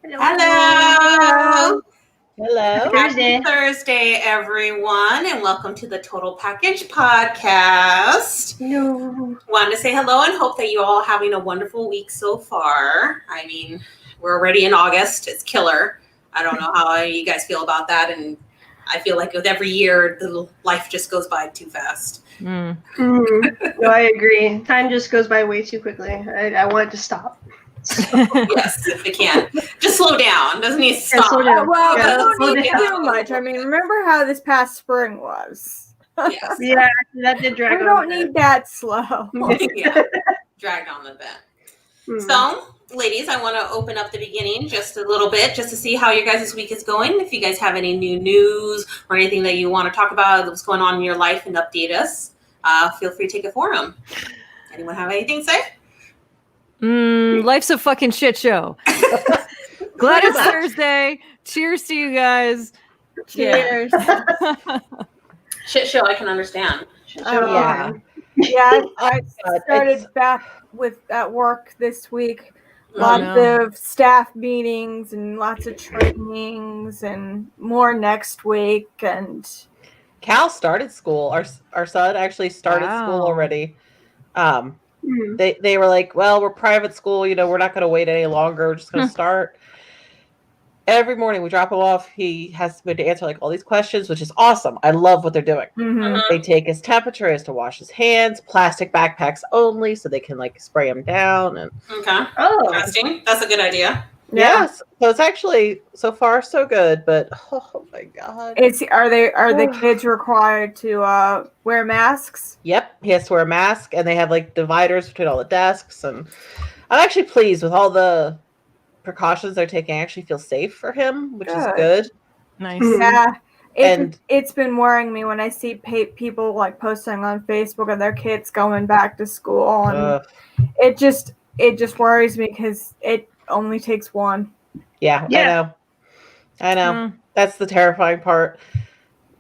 Hello. Hello. Happy Thursday, everyone, and welcome to the Total Package Podcast. No. Wanted to say hello and hope that you all are having a wonderful week so far. I mean, we're already in August. It's killer. I don't know how you guys feel about that, and I feel like with every year, the life just goes by too fast. No, I agree. Time just goes by way too quickly. I want it to stop. Yes, if it can. Just slow down. Doesn't need to stop. slow down. Well, Yeah, we don't slow need down. too much. I mean, remember how this past spring was? Yes. Yeah, that did drag We on. don't need that slow. Yeah. Dragged on a bit. So, ladies, I want to open up the beginning just a little bit just to see how your guys' week is going. If you guys have any new news or anything that you want to talk about what's going on in your life and update us, feel free to take a forum. Anyone have anything to say? Life's a fucking shit show. Glad it's Thursday. Cheers to you guys. Cheers. Shit show, I can understand. Yeah. Yeah, I started back at work this week. Lots of staff meetings and lots of trainings and more next week. And Cal started school. Our son actually started school already. They were like, well, we're private school, we're not going to wait any longer. We're just going to start. Every morning we drop him off. He has to answer like all these questions, which is awesome. I love what they're doing. They take his temperature, he has to wash his hands, plastic backpacks only, so they can like spray him down. And Okay. Oh, Interesting. That's a good idea. yes, so it's actually so far so good. But oh my god, are the kids required to wear masks? Yep, he has to wear a mask, and they have like dividers between all the desks. And I'm actually pleased with all the precautions they're taking. I actually feel safe for him, which is good. Nice. Yeah. And it's been worrying me when I see people like posting on Facebook of their kids going back to school, and it just worries me because it only takes one. Yeah. I know. That's the terrifying part.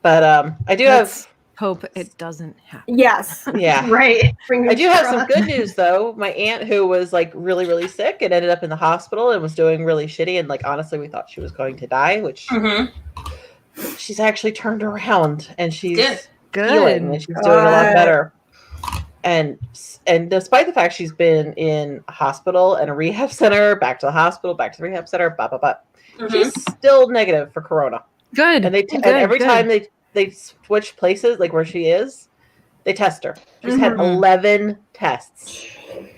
But I do have hope it doesn't happen. Yes. Yeah. right. I do have some good news though. My aunt, who was like really, really sick and ended up in the hospital and was doing really shitty, and like honestly we thought she was going to die, which she's actually turned around and she's healing and she's doing a lot better. And despite the fact she's been in a hospital and a rehab center, back to the hospital, back to the rehab center, she's still negative for corona. Good. And and every time they switch places, like where she is, they test her. She's had 11 tests.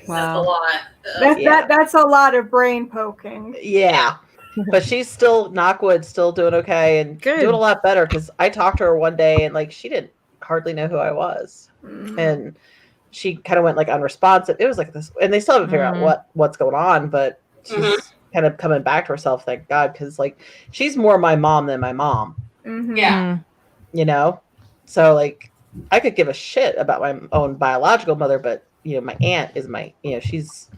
Wow. That's a lot. That's a lot of brain poking. Yeah. But she's still, knockwood, still doing okay and doing a lot better, because I talked to her one day and like she didn't hardly know who I was. And she kind of went like unresponsive. It was like this, and they still haven't figured out what's going on, but she's kind of coming back to herself, thank God, because like she's more my mom than my mom. Yeah. So like I could give a shit about my own biological mother, but my aunt is my she's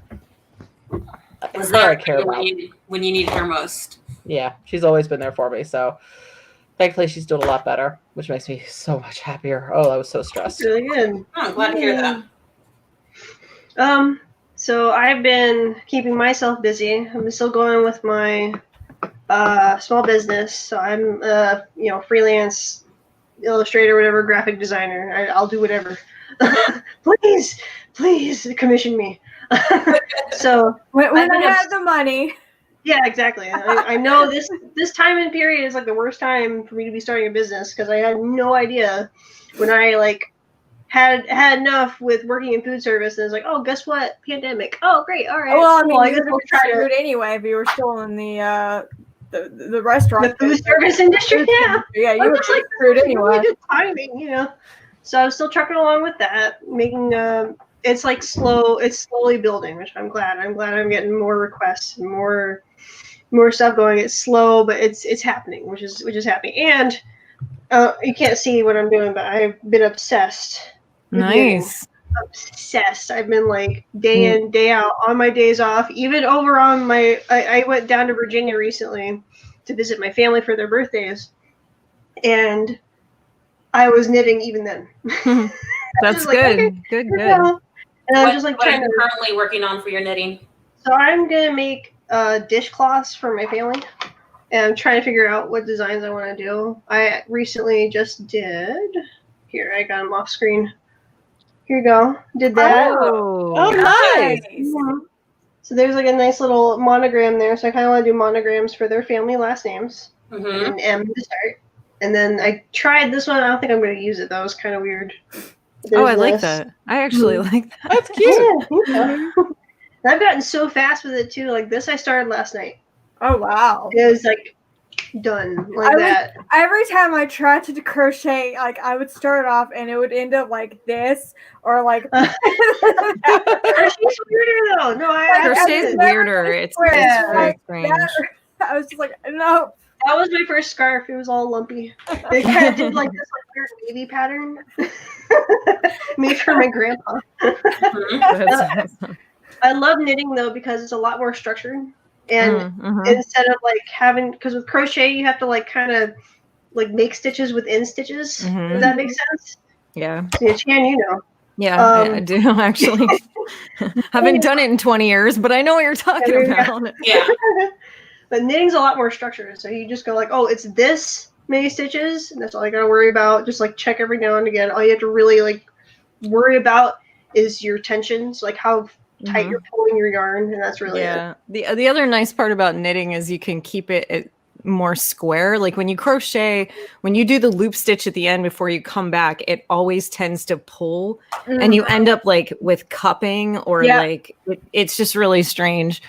Was her I there care about when you needed her most. Yeah, she's always been there for me, so thankfully she's doing a lot better, which makes me so much happier. I was so stressed. Really good. Oh, I'm glad to hear that. So I've been keeping myself busy. I'm still going with my small business. So I'm freelance illustrator, whatever, graphic designer. I'll do whatever. please commission me. So when I have the money. Yeah, exactly. I know this time and period is like the worst time for me to be starting a business, because I had no idea when I like had enough with working in food service, and it's like, oh, guess what? Pandemic. Oh, great. All right. Well, I mean, I you guess would we'll have try screwed anyway if you were still in the restaurant. the food service industry. Yeah. Yeah, you I'm were just like screwed really anyway. good timing, So I'm still trucking along with that, making it's like slow. It's slowly building, which I'm glad. I'm glad I'm getting more requests and more stuff going. It's slow, but it's happening, which is happening. And you can't see what I'm doing, but I've been obsessed. Nice. Obsessed. I've been like day in, day out on my days off, even over on my. I went down to Virginia recently to visit my family for their birthdays, and I was knitting even then. That's like, good. Okay, Good. And I'm just like what are trying you to. currently working on for your knitting? So I'm gonna make dishcloths for my family. And I'm trying to figure out what designs I want to do. I recently just did. Here, I got them off screen. Here you go. Did that. Oh, nice. Mm-hmm. So there's like a nice little monogram there. So I kind of want to do monograms for their family last names. And an M to start. And then I tried this one. I don't think I'm going to use it. That was kind of weird. I like that. I actually like that. That's cute. Yeah. I've gotten so fast with it too. Like this, I started last night. Oh wow! It was like done like that. Every time I tried to crochet, like I would start off and it would end up like this or like. Crochet's weirder though. No, crochet's weirder. It's very strange. I was just like, no. That was my first scarf. It was all lumpy. It kind of did like this like weird wavy pattern made for my grandpa. That's awesome. I love knitting though because it's a lot more structured. And instead of like having, because with crochet you have to like kind of like make stitches within stitches. Does that make sense? Yeah. So, yeah, Chan, you know. Yeah, I do actually. Haven't done it in 20 years, but I know what you're talking about. Yeah. But knitting's a lot more structured. So you just go like, oh, it's this many stitches, and that's all you gotta worry about. Just like check every now and again. All you have to really like worry about is your tensions, like how tight you're pulling your yarn, and that's really it. The other nice part about knitting is you can keep it more square. Like when you crochet, when you do the loop stitch at the end before you come back, it always tends to pull, and you end up like with cupping or like it's just really strange.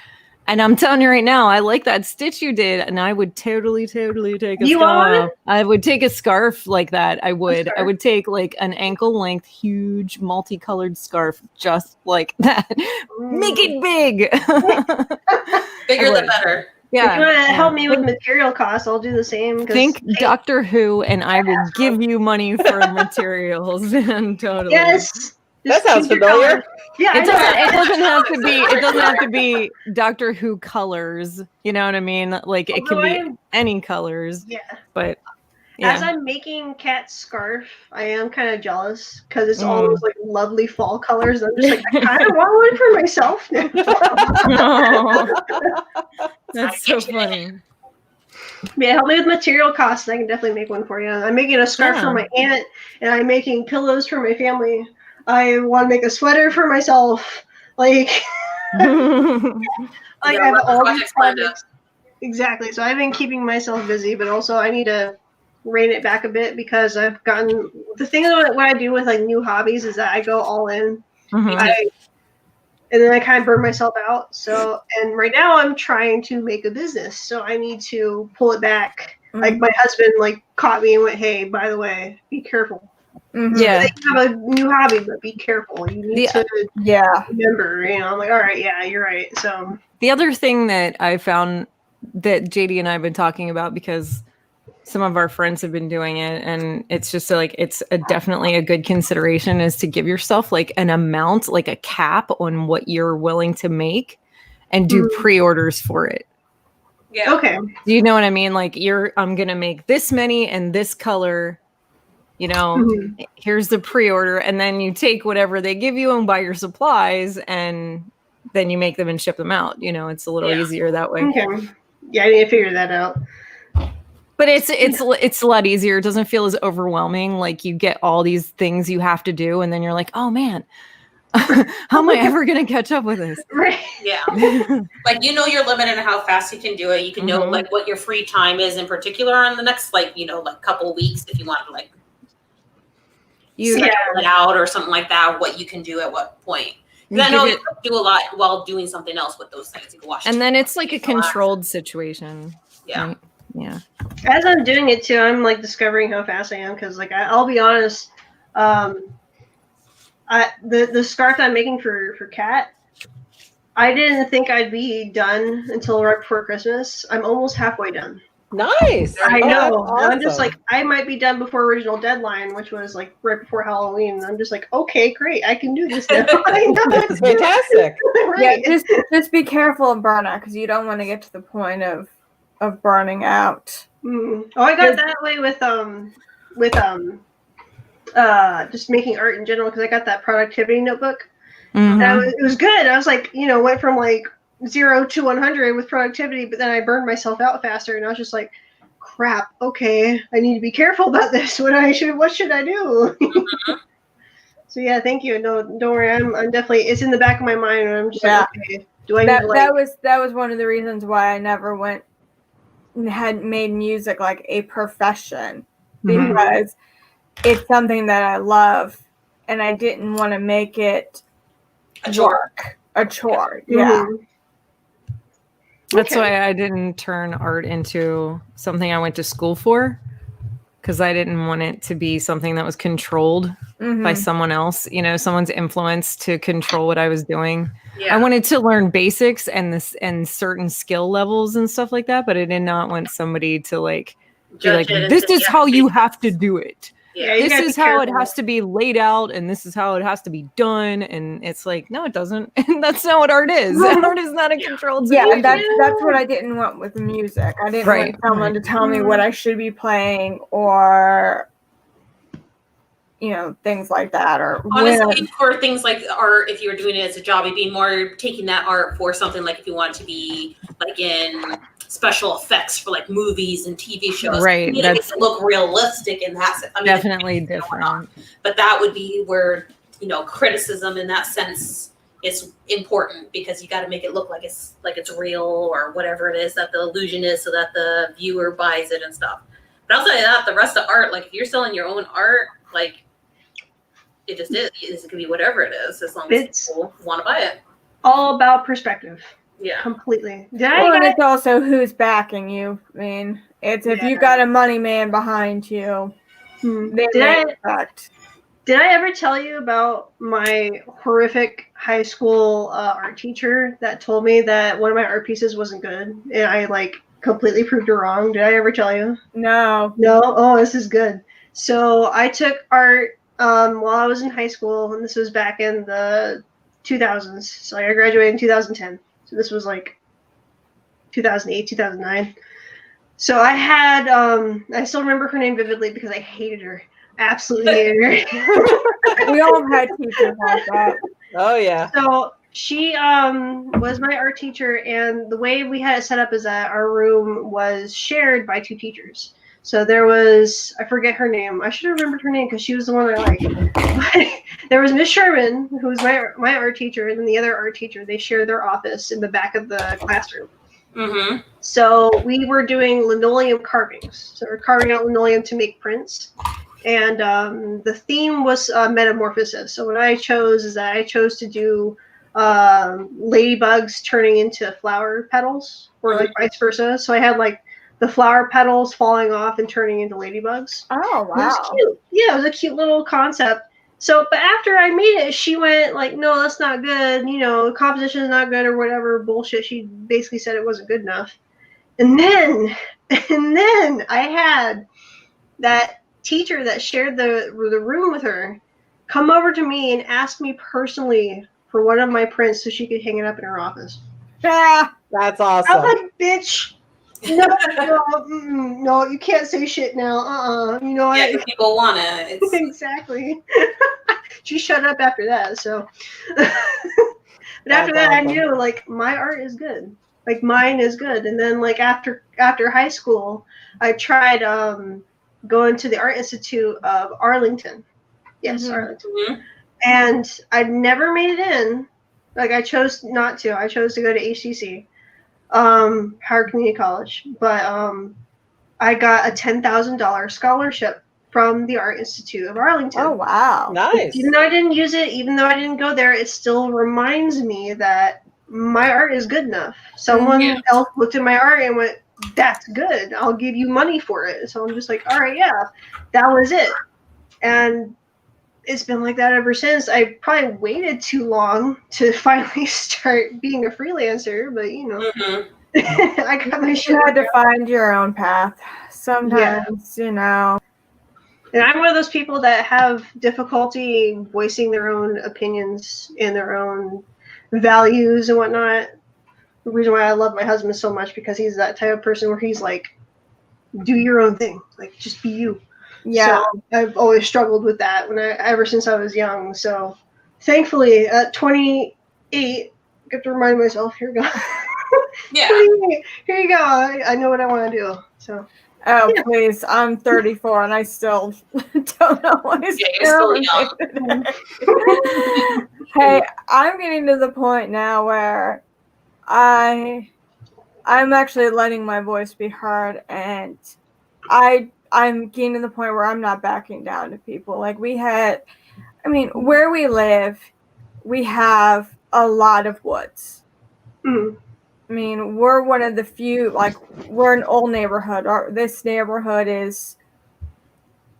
And I'm telling you right now, I like that stitch you did, and I would totally take a scarf. I would take a scarf like that. I would take like an ankle length, huge, multicolored scarf, just like that. Make it big. Bigger the better. Yeah. If you want to help me with material costs, I'll do the same. Think Doctor Who, and I will give you money for materials. And totally. Yes. That sounds familiar. Yeah, it doesn't have to be. It doesn't have to be Doctor Who colors. You know what I mean? Like it can be any colors. Yeah. But as I'm making Kat's scarf, I am kind of jealous because it's all those like lovely fall colors. I'm just like, I kind of want one for myself. That's so funny. Yeah, help me with material costs, and I can definitely make one for you. I'm making a scarf for my aunt, and I'm making pillows for my family. I want to make a sweater for myself. Like, I have all these projects. Exactly. So I've been keeping myself busy, but also I need to rein it back a bit because I've gotten the thing about what I do with like new hobbies is that I go all in. And then I kind of burn myself out. So, and right now I'm trying to make a business, so I need to pull it back. Like my husband like caught me and went, "Hey, by the way, be careful." Yeah, you have a new hobby, but be careful. You need to remember. You know, I'm like, all right, yeah, you're right. So the other thing that I found that JD and I have been talking about, because some of our friends have been doing it, and it's just like it's definitely a good consideration, is to give yourself like an amount, like a cap on what you're willing to make, and do pre-orders for it. Yeah. Okay. Do you know what I mean? Like I'm gonna make this many and this color. You know, here's the pre-order, and then you take whatever they give you and buy your supplies, and then you make them and ship them out. You know, it's a little easier that way. Okay. Yeah, I need to figure that out. But it's a lot easier. It doesn't feel as overwhelming. Like you get all these things you have to do, and then you're like, oh man, how am I ever gonna catch up with this? Right. Yeah. Like you know your limit and how fast you can do it. You can know like what your free time is in particular on the next like couple of weeks if you want to like schedule it out or something like that, what you can do at what point. Because I know you can do a lot while doing something else with those things. You can watch. And then it's like a controlled situation. Yeah. Right? Yeah. As I'm doing it too, I'm like discovering how fast I am because like I'll be honest, the scarf I'm making for Kat, I didn't think I'd be done until right before Christmas. I'm almost halfway done. Nice. I know. Awesome. I'm just like, I might be done before original deadline, which was like right before Halloween. And I'm just like, okay, great, I can do this now. That's fantastic. Right. Yeah, just be careful of burnout because you don't want to get to the point of burning out. Oh, I got that way with just making art in general because I got that productivity notebook. It was good. I was like, went from like 0 to 100 with productivity, but then I burned myself out faster, and I was just like, crap, okay, I need to be careful about this. What should I do? So yeah, thank you. No, don't worry. I'm definitely, it's in the back of my mind, and I'm just like, okay, do I need to like... That was one of the reasons why I never went and had made music like a profession, because it's something that I love, and I didn't want to make it a chore. Yeah. That's why I didn't turn art into something I went to school for, because I didn't want it to be something that was controlled by someone else, someone's influence to control what I was doing. I wanted to learn basics and certain skill levels and stuff like that, but I did not want somebody to like be like, this is how you have to do it. Yeah, this is how it has to be laid out, and this is how it has to be done. And it's like, no, it doesn't. And that's not what art is. Art is not a controlled situation. Yeah, that's what I didn't want with music. I didn't want someone to tell me what I should be playing, or things like that. Or honestly, for things like art, if you were doing it as a job, it'd be more taking that art for something like if you want to be like in special effects for like movies and TV shows, right? That makes it look realistic in that sense. I mean, definitely different. But that would be where criticism in that sense is important, because you got to make it look like it's real, or whatever it is that the illusion is, so that the viewer buys it and stuff. But I'll tell you that the rest of art, like if you're selling your own art, like it just is. It can be whatever it is, as long as people want to buy it. All about perspective. Yeah, completely. And it's also who's backing you. I mean, it's if you got a money man behind you. Did I ever tell you about my horrific high school art teacher that told me that one of my art pieces wasn't good, and I like completely proved her wrong? Did I ever tell you? No. Oh, this is good. So I took art while I was in high school, and this was back in the 2000s. So I graduated in 2010. So this was like 2008, 2009. So I had, I still remember her name vividly because I hated her. Absolutely hated her. We all had teachers like that. Oh, yeah. So she was my art teacher, and the way we had it set up is that our room was shared by 2 teachers. So there was, I forget her name. I should have remembered her name because she was the one I liked. There was Miss Sherman, who was my art teacher, and then the other art teacher. They shared their office in the back of the classroom. So we were doing linoleum carvings. So we're carving out linoleum to make prints. And the theme was metamorphosis. So what I chose is that I chose to do ladybugs turning into flower petals, or like vice versa. So I had like the flower petals falling off and turning into ladybugs. Oh, wow. It was cute. Yeah, it was a cute little concept. So, but after I made it, she went like, no, that's not good. The composition is not good, or whatever bullshit. She basically said it wasn't good enough. And then I had that teacher that shared the room with her come over to me and ask me personally for one of my prints so she could hang it up in her office. Yeah, that's awesome. I was like, bitch. No, you can't say shit now. People want it. Exactly. She shut up after that. So, but after that, I knew like my art is good. Like mine is good. And then like after high school, I tried going to the Art Institute of Arlington. Yes, Arlington. And I never made it in. Like I chose not to. I chose to go to HCC. Howard Community College, but I got a $10,000 scholarship from the Art Institute of Arlington. Oh, wow. Nice. Even though I didn't use it, even though I didn't go there, it still reminds me that my art is good enough. Someone else looked at my art and went, that's good. I'll give you money for it. So I'm just like, all right, yeah, that was it. And it's been like that ever since. I probably waited too long to finally start being a freelancer, but I got my shit. You had to find your own path. Sometimes, And I'm one of those people that have difficulty voicing their own opinions and their own values and whatnot. The reason why I love my husband so much, because he's that type of person where he's like, do your own thing. Like, just be you. Yeah. So I've always struggled with that ever since I was young. So thankfully at 28, have to remind myself. Here you go. Yeah. Here you go. I know what I want to do. So. Oh, please. I'm 34 and I still don't know what is you're still young. Hey, I'm getting to the point now where I'm actually letting my voice be heard, and I'm getting to the point where I'm not backing down to people. Like where we live, we have a lot of woods. Mm. I mean, we're one of the few, like, we're an old neighborhood. This neighborhood is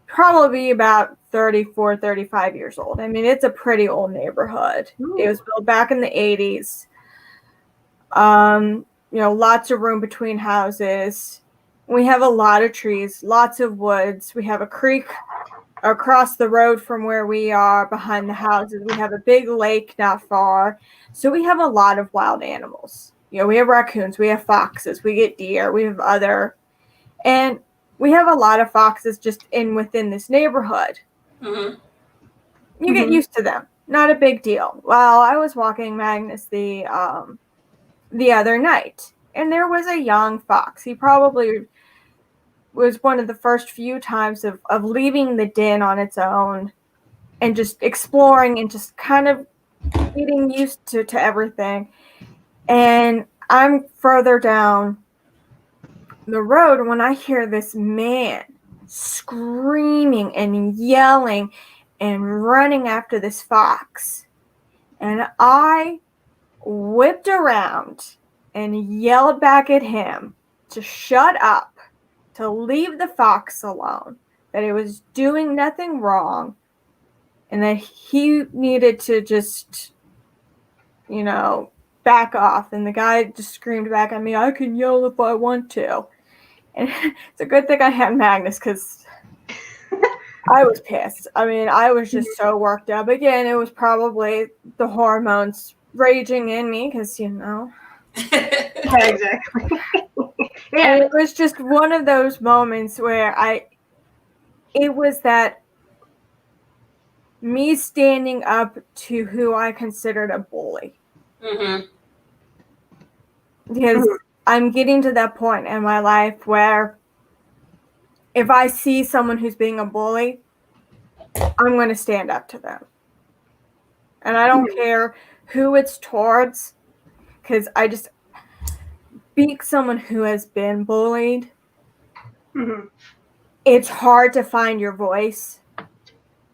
probably about 34, 35 years old. I mean, it's a pretty old neighborhood. Ooh. It was built back in the 80s. Lots of room between houses. We have a lot of trees, lots of woods. We have a creek across the road from where we are behind the houses. We have a big lake not far. So we have a lot of wild animals. We have raccoons, we have foxes, we get deer, we have and we have a lot of foxes just within this neighborhood. Mm-hmm. You get used to them. Not a big deal. Well, I was walking Magnus the other night, and there was a young fox. He probably was one of the first few times of leaving the den on its own and just exploring and just kind of getting used to everything. And I'm further down the road when I hear this man screaming and yelling and running after this fox. And I whipped around and yelled back at him to shut up, to leave the fox alone, that it was doing nothing wrong, and that he needed to just, back off. And the guy just screamed back at me, "I can yell if I want to." And it's a good thing I had Magnus, because I was pissed. I mean, I was just so worked up. Again, it was probably the hormones raging in me, because, Yeah, exactly. Yeah. And it was just one of those moments where it was that me standing up to who I considered a bully. Mm-hmm. Because I'm getting to that point in my life where if I see someone who's being a bully, I'm going to stand up to them. And I don't care who it's towards, because I just being someone who has been bullied. Mm-hmm. It's hard to find your voice.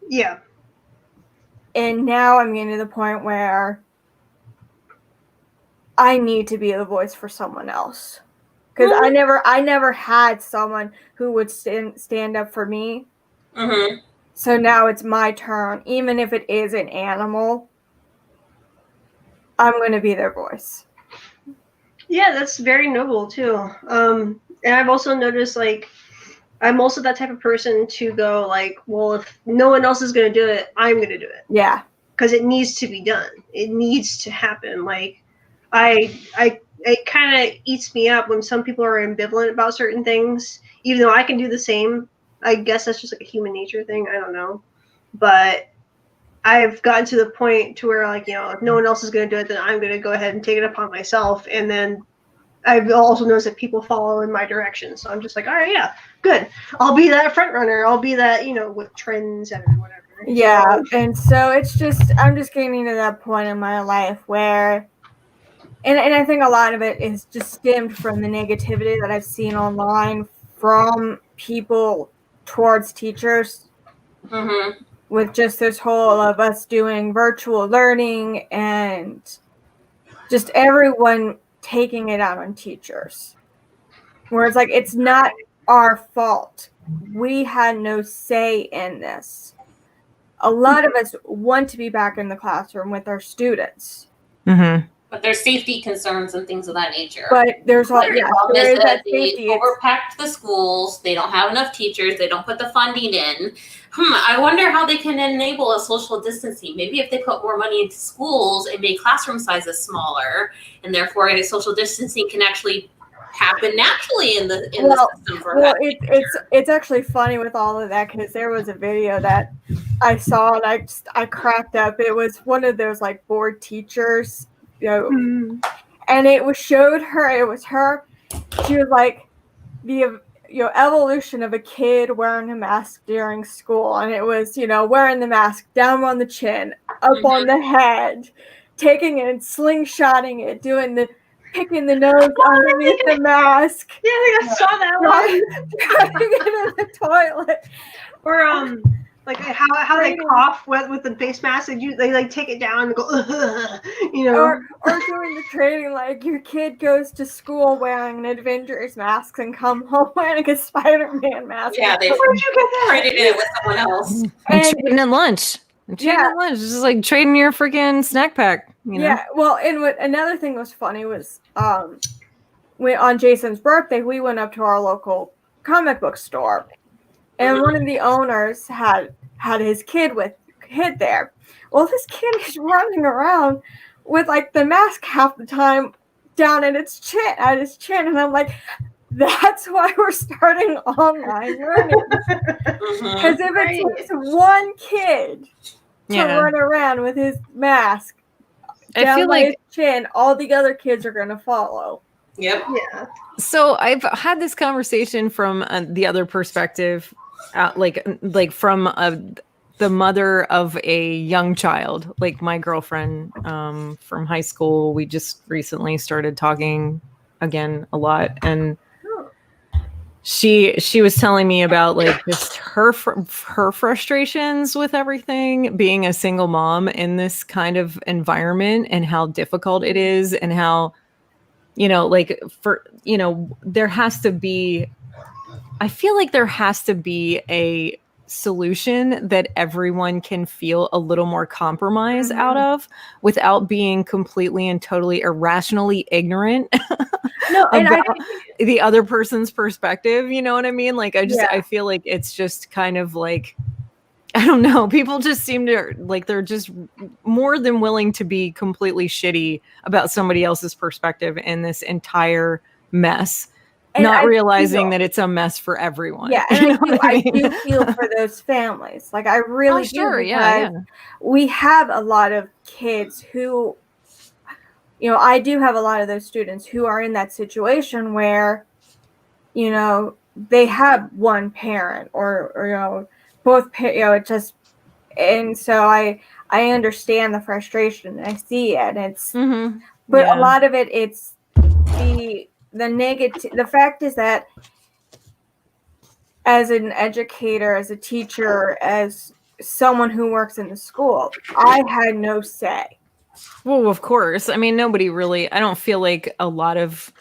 Yeah. And now I'm getting to the point where I need to be the voice for someone else. Because I never had someone who would stand up for me. Mm-hmm. So now it's my turn. Even if it is an animal, I'm going to be their voice. Yeah, that's very noble too. And I've also noticed, like, I'm also that type of person to go, like, well, if no one else is going to do it, I'm going to do it. Yeah. Because it needs to be done. It needs to happen. Like, it kind of eats me up when some people are ambivalent about certain things, even though I can do the same. I guess that's just like a human nature thing. I don't know. But I've gotten to the point to where, like, if no one else is going to do it, then I'm going to go ahead and take it upon myself. And then I've also noticed that people follow in my direction. So I'm just like, all right, yeah, good. I'll be that front runner. I'll be that, with trends and whatever. Yeah. And so I'm just getting to that point in my life where, and I think a lot of it is just stemmed from the negativity that I've seen online from people towards teachers. Mm-hmm. With just this whole of us doing virtual learning and just everyone taking it out on teachers. Where it's like, it's not our fault. We had no say in this. A lot of us want to be back in the classroom with our students. Mm-hmm. But there's safety concerns and things of that nature. But there's there is that safety. They overpacked the schools. They don't have enough teachers. They don't put the funding in. I wonder how they can enable a social distancing. Maybe if they put more money into schools and make classroom sizes smaller, and therefore a social distancing can actually happen naturally in the system. It's actually funny with all of that, because there was a video that I saw and I cracked up. It was one of those like bored teachers and it was showed her. It was her. She was like the evolution of a kid wearing a mask during school, and it was wearing the mask down on the chin, up on the head, taking it and slingshotting it, doing the picking the nose underneath the mask. Yeah, I think I saw that one. Driving it in the toilet. Or like how they cough with the face mask. They like take it down and go, Or doing the training, like your kid goes to school wearing an Avengers mask and come home wearing a Spider-Man mask. Yeah, where'd you get that? Traded it with someone else. And trading at lunch. Trading at lunch. It's just like trading your freaking snack pack. Yeah. Well, and another thing was funny was on Jason's birthday, we went up to our local comic book store, and one of the owners had his kid there. Well, this kid is running around with like the mask half the time down at his chin, and I'm like, that's why we're starting online learning. Because if it takes one kid to run around with his mask down his chin, all the other kids are going to follow. Yep. Yeah. So I've had this conversation from the other perspective, like from the mother of a young child, like my girlfriend from high school. We just recently started talking again a lot, and she was telling me about like just her frustrations with everything, being a single mom in this kind of environment, and how difficult it is, and how there has to be, I feel like there has to be a solution that everyone can feel a little more compromise out of without being completely and totally irrationally ignorant about the other person's perspective. You know what I mean? Like, I feel like it's just kind of like, I don't know. People just seem to like, they're just more than willing to be completely shitty about somebody else's perspective in this entire mess. And not realizing that it's a mess for everyone. Yeah, and I do feel for those families. Like, I really do. Sure, yeah. We have a lot of kids who, I do have a lot of those students who are in that situation where, they have one parent or both parents, and so I understand the frustration. I see it. It's, but a lot of it, it's the negative. The fact is that as an educator, as a teacher, as someone who works in the school, I had no say. Well, of course. I mean, nobody really, I don't feel like a lot of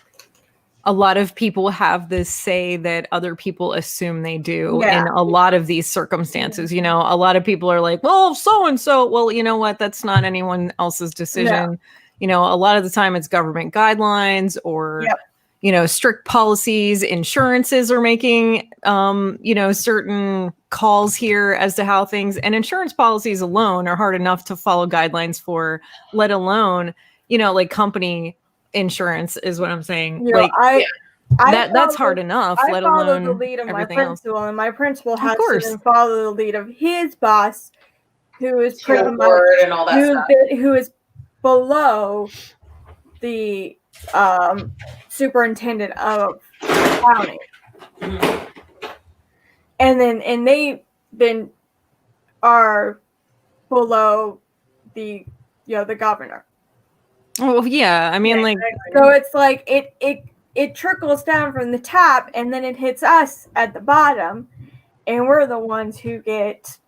people have this say that other people assume they do in a lot of these circumstances. A lot of people are like, well, so-and-so, well, you know what? That's not anyone else's decision. No. A lot of the time it's government guidelines or strict policies. Insurances are making, certain calls here as to how things, and insurance policies alone are hard enough to follow guidelines for, let alone, like company insurance is what I'm saying. That's hard enough, let alone the lead of my principal else. And my principal has to follow the lead of his boss, who is pretty much and all that who is below the superintendent of county. And they then are below the the governor. Oh yeah, I mean, so it's like it trickles down from the top, and then it hits us at the bottom, and we're the ones who get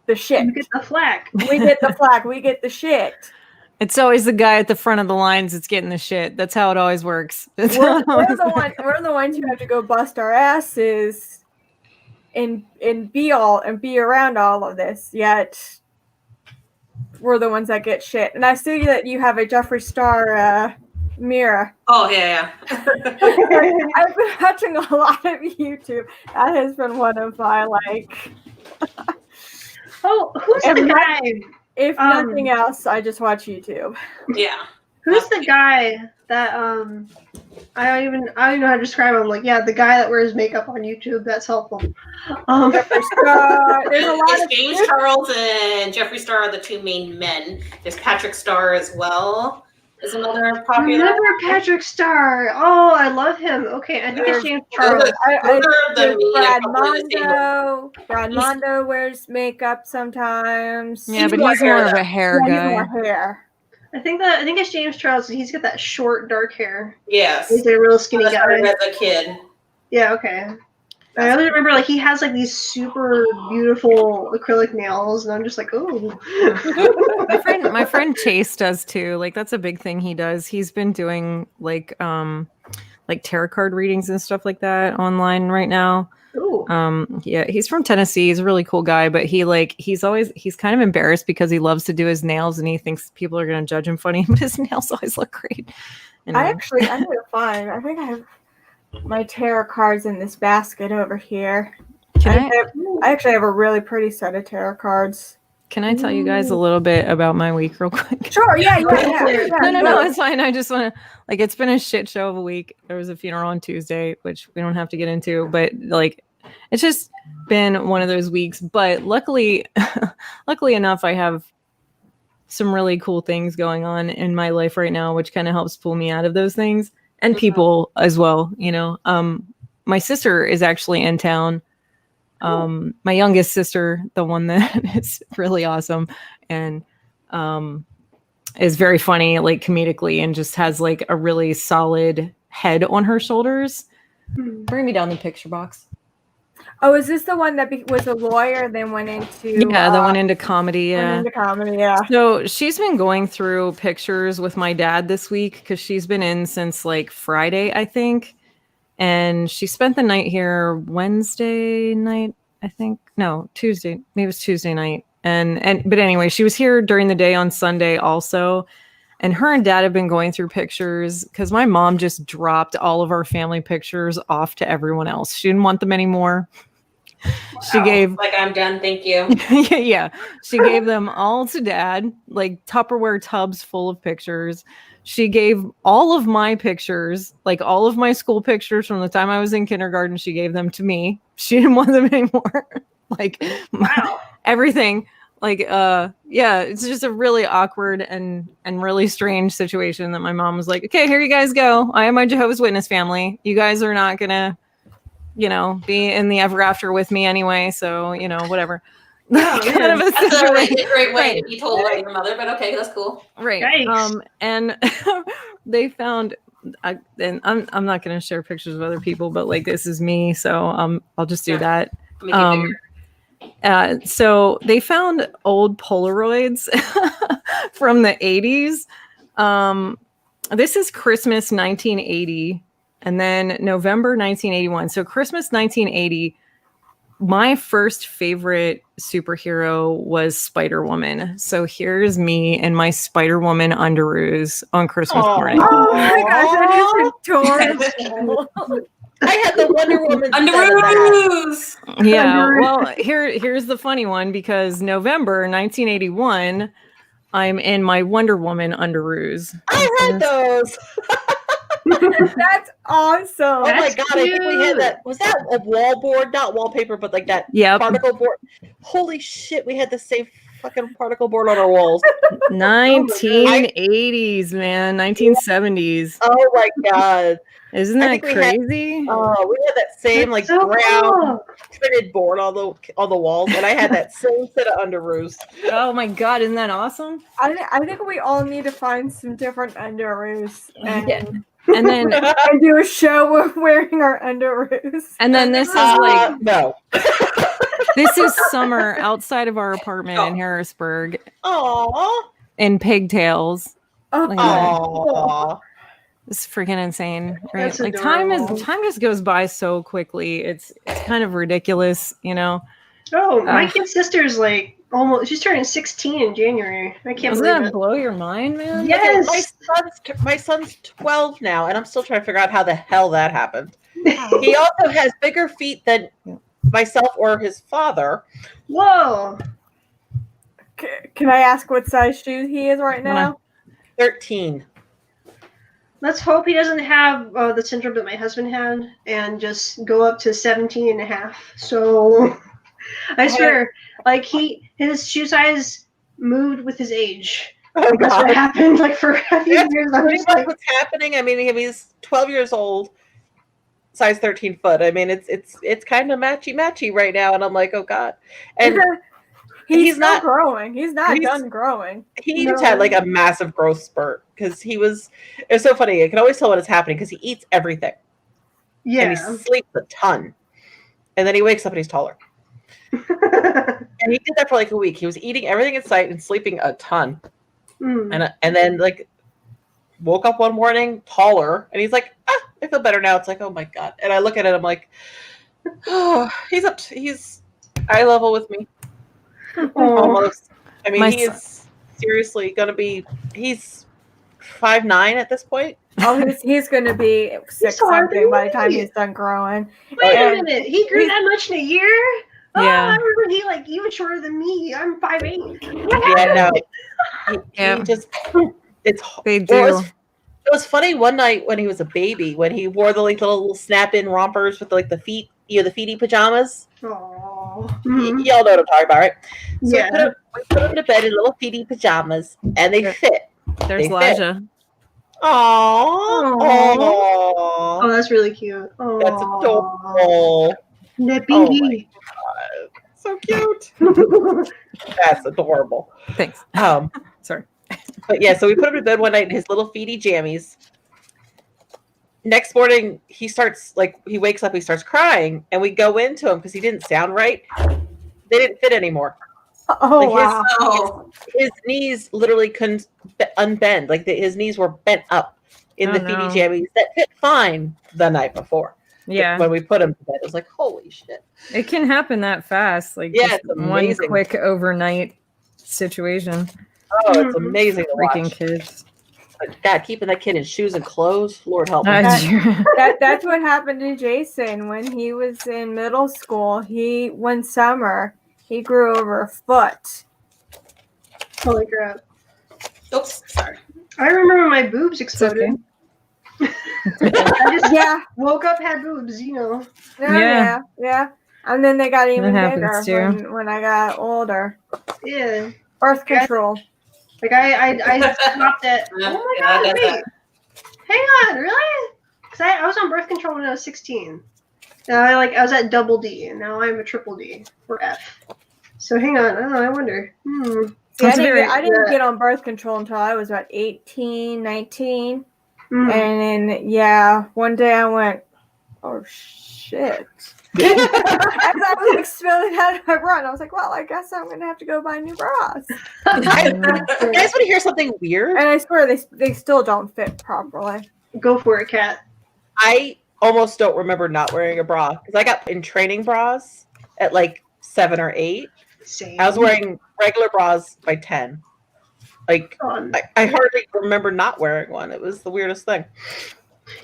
the shit. We get the flack. We get the flack. We get the shit. It's always the guy at the front of the lines that's getting the shit. That's how it always works. We're the ones who have to go bust our asses and be around all of this. Yet we're the ones that get shit. And I see that you have a Jeffree Star mirror. Oh yeah. I've been watching a lot of YouTube. That has been one of my Oh, who's the guy? If nothing else, I just watch YouTube. Yeah. Who's the guy that I don't even know how to describe him. Like, yeah, the guy that wears makeup on YouTube. That's helpful. Jeffree Star. There's a lot of James Charles and Jeffree Star are the two main men. There's Patrick Star as well. Is another popular. Remember Patrick Star? Oh, I love him. Okay, I think it's James Charles. Brad Mondo wears makeup sometimes. Yeah, but he's more of a hair guy. More hair. I think it's James Charles. He's got that short, dark hair. Yes. He's a real skinny guy. As a kid. Yeah. Okay. I always remember he has these super beautiful acrylic nails, and I'm just like, oh. my friend Chase does too. Like that's a big thing he does. He's been doing like tarot card readings and stuff like that online right now. Ooh. Yeah, he's from Tennessee. He's a really cool guy, but he's kind of embarrassed because he loves to do his nails and he thinks people are going to judge him funny, but his nails always look great. I need to find. I think I have my tarot cards in this basket over here. I actually have a really pretty set of tarot cards. Can I tell you guys a little bit about my week real quick? Sure, yeah. No, it's fine. I just want to, it's been a shit show of a week. There was a funeral on Tuesday, which we don't have to get into, but it's just been one of those weeks. But luckily enough, I have some really cool things going on in my life right now, which kind of helps pull me out of those things. And people as well, my sister is actually in town. My youngest sister, the one that is really awesome and is very funny, comedically, and just has a really solid head on her shoulders. Bring me down the picture box. Oh, is this the one that was a lawyer, then went into... Yeah, that went into comedy, yeah. Went into comedy, yeah. So she's been going through pictures with my dad this week because she's been in since Friday, I think. And she spent the night here Wednesday night, I think. No, Tuesday. Maybe it was Tuesday night. But anyway, she was here during the day on Sunday also. And her and dad have been going through pictures because my mom just dropped all of our family pictures off to everyone else. She didn't want them anymore. Wow. She gave I'm done, thank you. yeah. She gave them all to dad, Tupperware tubs full of pictures. She gave all of my pictures, all of my school pictures from the time I was in kindergarten, she gave them to me. She didn't want them anymore. Wow. Everything. It's just a really awkward and really strange situation that my mom was like, okay, here you guys go. I am my Jehovah's Witness family. You guys are not gonna, be in the ever after with me anyway. So, whatever. That's a great way to be told by your mother, but okay, that's cool. Right. Yikes. And they found, and I'm not going to share pictures of other people, but this is me. So I'll just do that. So they found old Polaroids from the 80s. This is Christmas 1980 and then November 1981. So Christmas 1980, my first favorite superhero was Spider-Woman. So here's me in my Spider-Woman underoos on Christmas morning. Oh my gosh, that is adorable. I had the Wonder Woman underoos. Yeah, well, here's the funny one because November 1981, I'm in my Wonder Woman underoos. I had those. That's awesome. Oh my god, I think we had that. Was that a wall board? Not wallpaper, but that particle board. Holy shit, we had the same fucking particle board on our walls. 1980s, man. 1970s. Oh my god. Isn't that crazy? We had that same brown printed board on the walls, and I had that same set of underoos. Oh my god, isn't that awesome? I think we all need to find some different underoos and then and do a show of wearing our underoos. And then this is no. This is summer outside of our apartment in Harrisburg. Aww. In pigtails. Aww. It's freaking insane, right? That's time adorable. just goes by so quickly. It's kind of ridiculous, Oh, my kid's sister's she's turning 16 in January. I can't believe that it. blow your mind, man? Yes. My son's 12 now, and I'm still trying to figure out how the hell that happened. He also has bigger feet than myself or his father. Whoa. Can I ask what size shoe he is right now? 13. Let's hope he doesn't have the syndrome that my husband had and just go up to 17 and a half. So I swear, like his shoe size moved with his age. Oh, That's what happened. Like for a few years, I'm pretty just much like, what's happening. I mean, he's 12 years old, size 13 foot. I mean, it's kind of matchy right now, and I'm like, oh god. And he's not growing. He's not done growing. He just had like a massive growth spurt because it's so funny. I can always tell when it's happening because he eats everything. yeah, and he sleeps a ton, and then he wakes up and he's taller. And he did that for like a week. He was eating everything in sight and sleeping a ton. And then like woke up one morning taller, and he's like, I feel better now. It's like, oh my god. And I look at it, I'm like, oh, he's eye level with me. Almost. I mean, he is seriously gonna be. He's 5'9" at this point. Oh, he's gonna be 6 something by the time he's done growing. Wait a minute, he grew that much in a year? Oh, Yeah. I remember he like even shorter than me. I'm 5'8". Yeah, no. He just they do. Well, it was funny one night when he was a baby, when he wore the like little snap-in rompers with the feet, the feety pajamas. Oh, y'all know what I'm talking about, right? So yeah. we put him to bed in little feety pajamas, and they fit. There's Elijah. Aww. Oh, that's really cute. Aww. That's adorable. Oh so cute. That's adorable. Thanks. Sorry. But yeah, so we put him to bed one night in his little feety jammies. Next morning, he wakes up, he starts crying, and we go into him because he didn't sound right. They didn't fit anymore. Oh, wow. His knees literally couldn't unbend. Like his knees were bent up in the feety jammies that fit fine the night before. Yeah. When we put him to bed, it was like, holy shit. It can happen that fast. Like, yeah, it's amazing. One quick overnight situation. Oh, it's amazing to Freaking watch. kids. But God, keeping that kid in shoes and clothes, Lord help me. That's what happened to Jason when he was in middle school. One summer, he grew over a foot. Holy crap. Oops, sorry. I remember when my boobs exploded. Okay. I just woke up, had boobs, Yeah. And then they got even happens bigger when I got older. Yeah. Birth control. Like I stopped at. Oh my god! Wait, hang on, really? Because I was on birth control when I was 16. Now I was at double D, and now I'm a triple D or F. So hang on. I wonder. See, I didn't get on birth control until I was about 18, 19. And then, one day I went, oh, shit. As I was like spilling out of my bra, and I was like, well, I guess I'm going to have to go buy new bras. You guys want to hear something weird? And I swear they still don't fit properly. Go for it, Kat. I almost don't remember not wearing a bra because I got in training bras at like 7 or 8. Same. I was wearing regular bras by 10. Like I hardly remember not wearing one. It was the weirdest thing.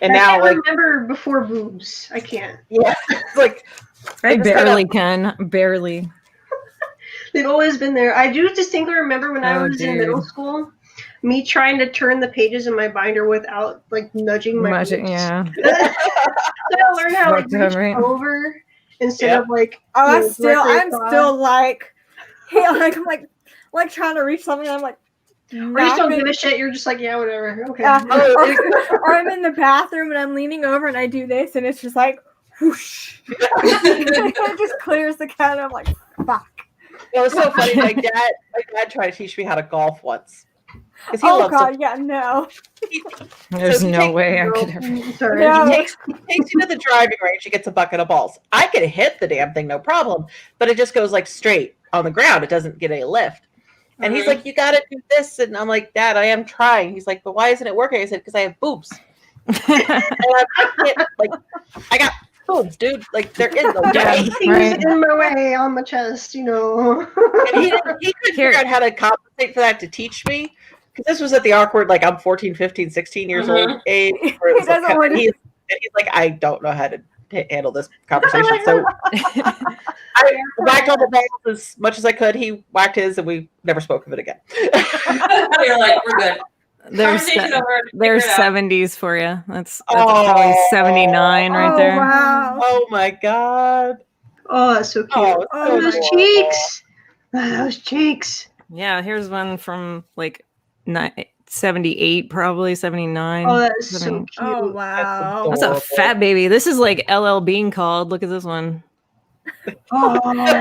And now, I can't remember before boobs. I can't. Yeah, it's like I barely can. Barely. They've always been there. I do distinctly remember when I was in middle school, me trying to turn the pages in my binder without like nudging my boobs. Yeah. So I learned how to reach over instead of like. Oh, I'm still like, hey, I'm like trying to reach something. I'm like. Or you just don't give a shit. You're just like, yeah, whatever. Okay. Or I'm in the bathroom and I'm leaning over and I do this and it's just like, whoosh. It just clears the cat. I'm like, fuck. It was so funny. My dad tried to teach me how to golf once. Oh God, no. There's no way I could ever. Sorry. No. He takes you to the driving range. He gets a bucket of balls. I could hit the damn thing, no problem. But it just goes like straight on the ground. It doesn't get any lift. And he's like, you got to do this. And I'm like, Dad, I am trying. He's like, but why isn't it working? I said, because I have boobs. And I got boobs, dude. Like, they're in the way. Things in my way on my chest, And he couldn't figure out how to compensate for that to teach me. Because this was at the awkward, like, I'm 14, 15, 16 years old age. He's like, I don't know how to handle this conversation. So I whacked all the balls as much as I could. He whacked his, and we never spoke of it again. You're like, we're good. Conversation over. There's Figure it out. 70s for you. That's probably 79 right there. Wow. Oh my god. Oh, that's so cute. Oh, Oh, so those adorable. cheeks. Oh, those cheeks. Yeah, here's one from like 78, probably 79. Oh, that is so 70. cute. Oh wow. That's a fat baby. This is like LL Bean called. Look at this one. Oh.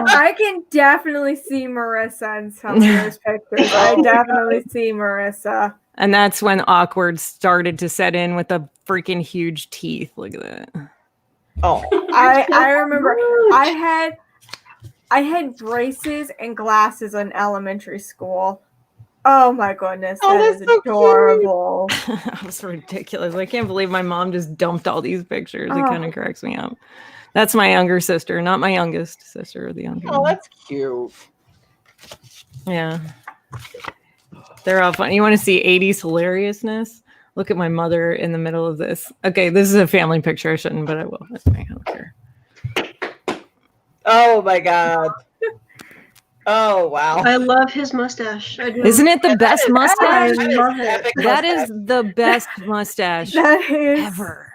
I can definitely see Marissa in some of those pictures. I definitely see Marissa. And that's when awkward started to set in with the freaking huge teeth. Look at that. Oh. I remember I had braces and glasses in elementary school. Oh my goodness, Oh, that that's is so adorable. That was ridiculous. I can't believe my mom just dumped all these pictures. It Oh. kind of cracks me up. That's my younger sister, not my youngest sister, the younger Oh, one. that's cute. Yeah. They're all fun. You want to see 80s hilariousness? Look at my mother in the middle of this. Okay, this is a family picture. I shouldn't, but I will. I don't care. Oh my god. Oh wow. I love his mustache. I do. Isn't it the best I mustache? love it. epic That is mustache. the best mustache That is ever.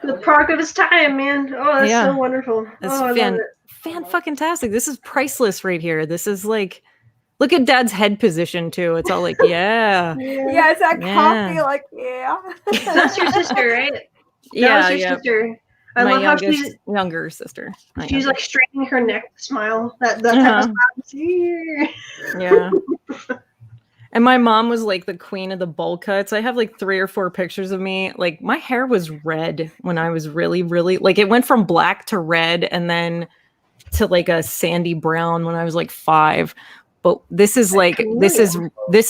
The product of its time, man. Oh, that's Yeah. so wonderful. That's Oh, I love it. fan-fucking-tastic. This is priceless right here. This is like, look at Dad's head position too. It's all like, yeah. yeah, it's that Yeah. coffee, like yeah. That's your sister, right? That Yeah, was your yeah. sister. I My love how she's younger sister. My like younger. straightening her neck to smile. That type of smile. Here. Yeah. And my mom was like the queen of the bowl cuts. I have like 3 or 4 pictures of me. Like my hair was red when I was really, really like it went from black to red and then to like a sandy brown when I was like 5. But this is like this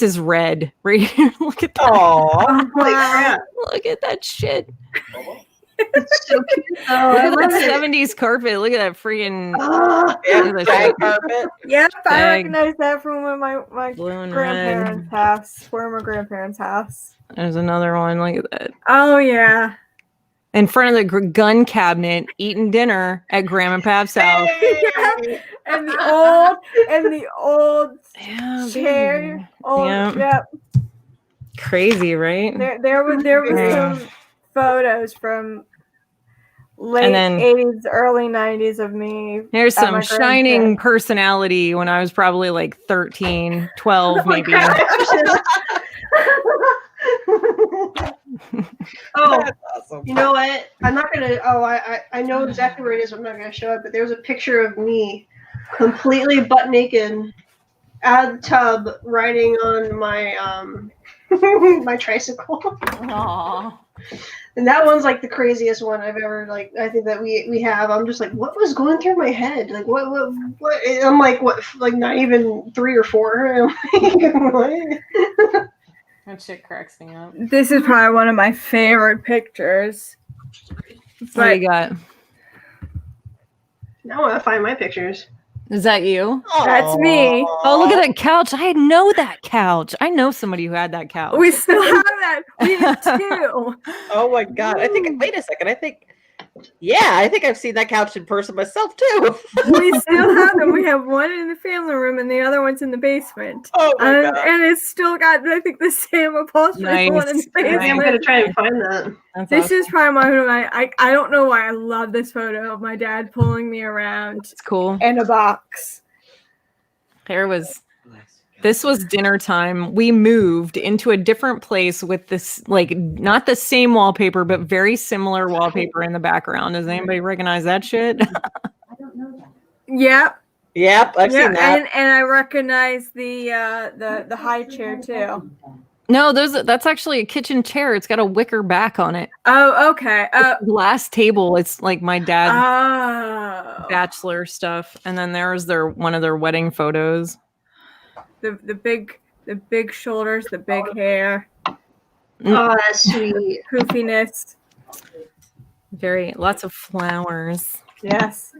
is red right here. Look at that. Aw. Wow. Look at that shit. It's so cute. Oh, Look I at love that it. 70s carpet. Look at that freaking Ah, Yeah, Look at that giant shit. carpet. Yep, I Bag. recognize that from when my Blue and grandparents' house, former grandparents' house. There's another one. Look at that. Oh yeah. In front of the gun cabinet, eating dinner at Grandma and Pap's house. And the old Yeah, chair. baby. Old, Yeah. yep. Crazy, right? There was Yeah. some photos from late And then- 80s, early 90s of me. Here's at some my shining grandparents'. personality when I was probably like 13, 12 maybe. Oh, That's awesome. you know what? I'm not gonna. Oh, I know exactly where it is. I'm not gonna show it. But there was a picture of me, completely butt naked, out of the tub, riding on my my tricycle. Aww. And that one's like the craziest one I've ever like. I think that we have. I'm just like, what was going through my head? Like, what? I'm like, what? Like, not even 3 or 4. I'm like, what? That shit cracks me up. This is probably one of my favorite pictures. What do you got? Now I want to find my pictures. Is that you? That's me. Oh, look at that couch. I know that couch. I know somebody who had that couch. We still have that. We have 2. Oh my god. I think wait a second. I think I've seen that couch in person myself too. We still have them. We have one in the family room and the other one's in the basement. Oh my god. And it's still got, I think, the same upholstery one in the Nice. basement. I'm gonna try and find that. That's This awesome. is probably one of my, I don't know why I love this photo of my dad pulling me around It's cool. in a box. This was dinner time. We moved into a different place with this, like, not the same wallpaper, but very similar wallpaper in the background. Does anybody recognize that shit? Yep. Yep, I've seen that. And I recognize the high chair too. No, that's actually a kitchen chair. It's got a wicker back on it. Oh, okay. Glass table. It's like my dad's Oh. bachelor stuff. And then there's one of their wedding photos. The big shoulders, the big hair, Oh, that's sweet. poofiness. Lots of flowers. Yes.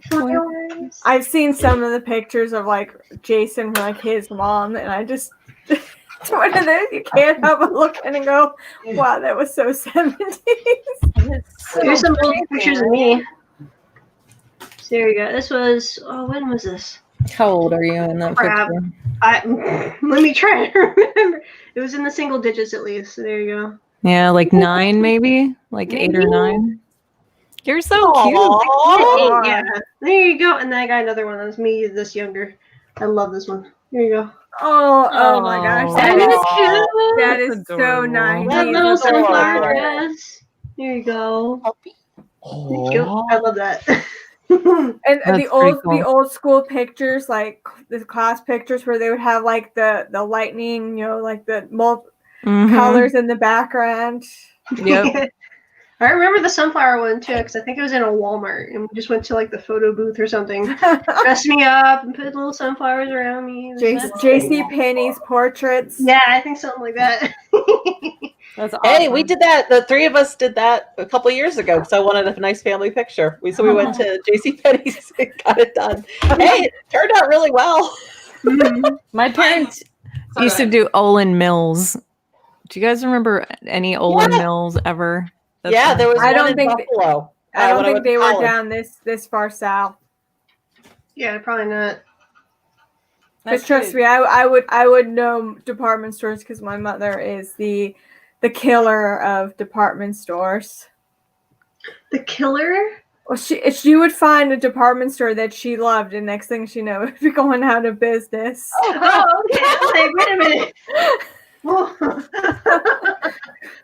I've seen some of the pictures of like Jason from like his mom, and I just it's one of those you can't help but look at and go, wow, that was so 70s. Here's some old pictures of me. So there you go. This was when was this? How old are you in that Crap. picture? Let me try to remember. It was in the single digits at least. So there you go. Yeah, like 9 maybe? Like 8 or 9? You're so cute. Aww. Yeah, there you go. And then I got another one. That's me this younger. I love this one. Here you go. Oh my gosh. That is cute. That is so nice. That little sunflower dress. Here you go. I love that. And That's the old school pictures, like the class pictures where they would have like the lightning, like the colors in the background. Yep. I remember the sunflower one too, because I think it was in a Walmart, and we just went to like the photo booth or something, dressed me up, and put little sunflowers around me. JC Penney's portraits. Yeah, I think something like that. That's awesome. Hey, we did that. The three of us did that a couple of years ago because I wanted a nice family picture. We went to JCPenney's and got it done. Hey, it turned out really well. My parents used to do Olin Mills. Do you guys remember any Olin Mills ever? That's there was one in Buffalo. I don't think they were down this far south. Yeah, probably not. But trust me, I would know department stores because my mother is the killer of department stores. The killer? Well, she would find a department store that she loved, and next thing she knew, it would be going out of business. Oh, okay. Wait a minute.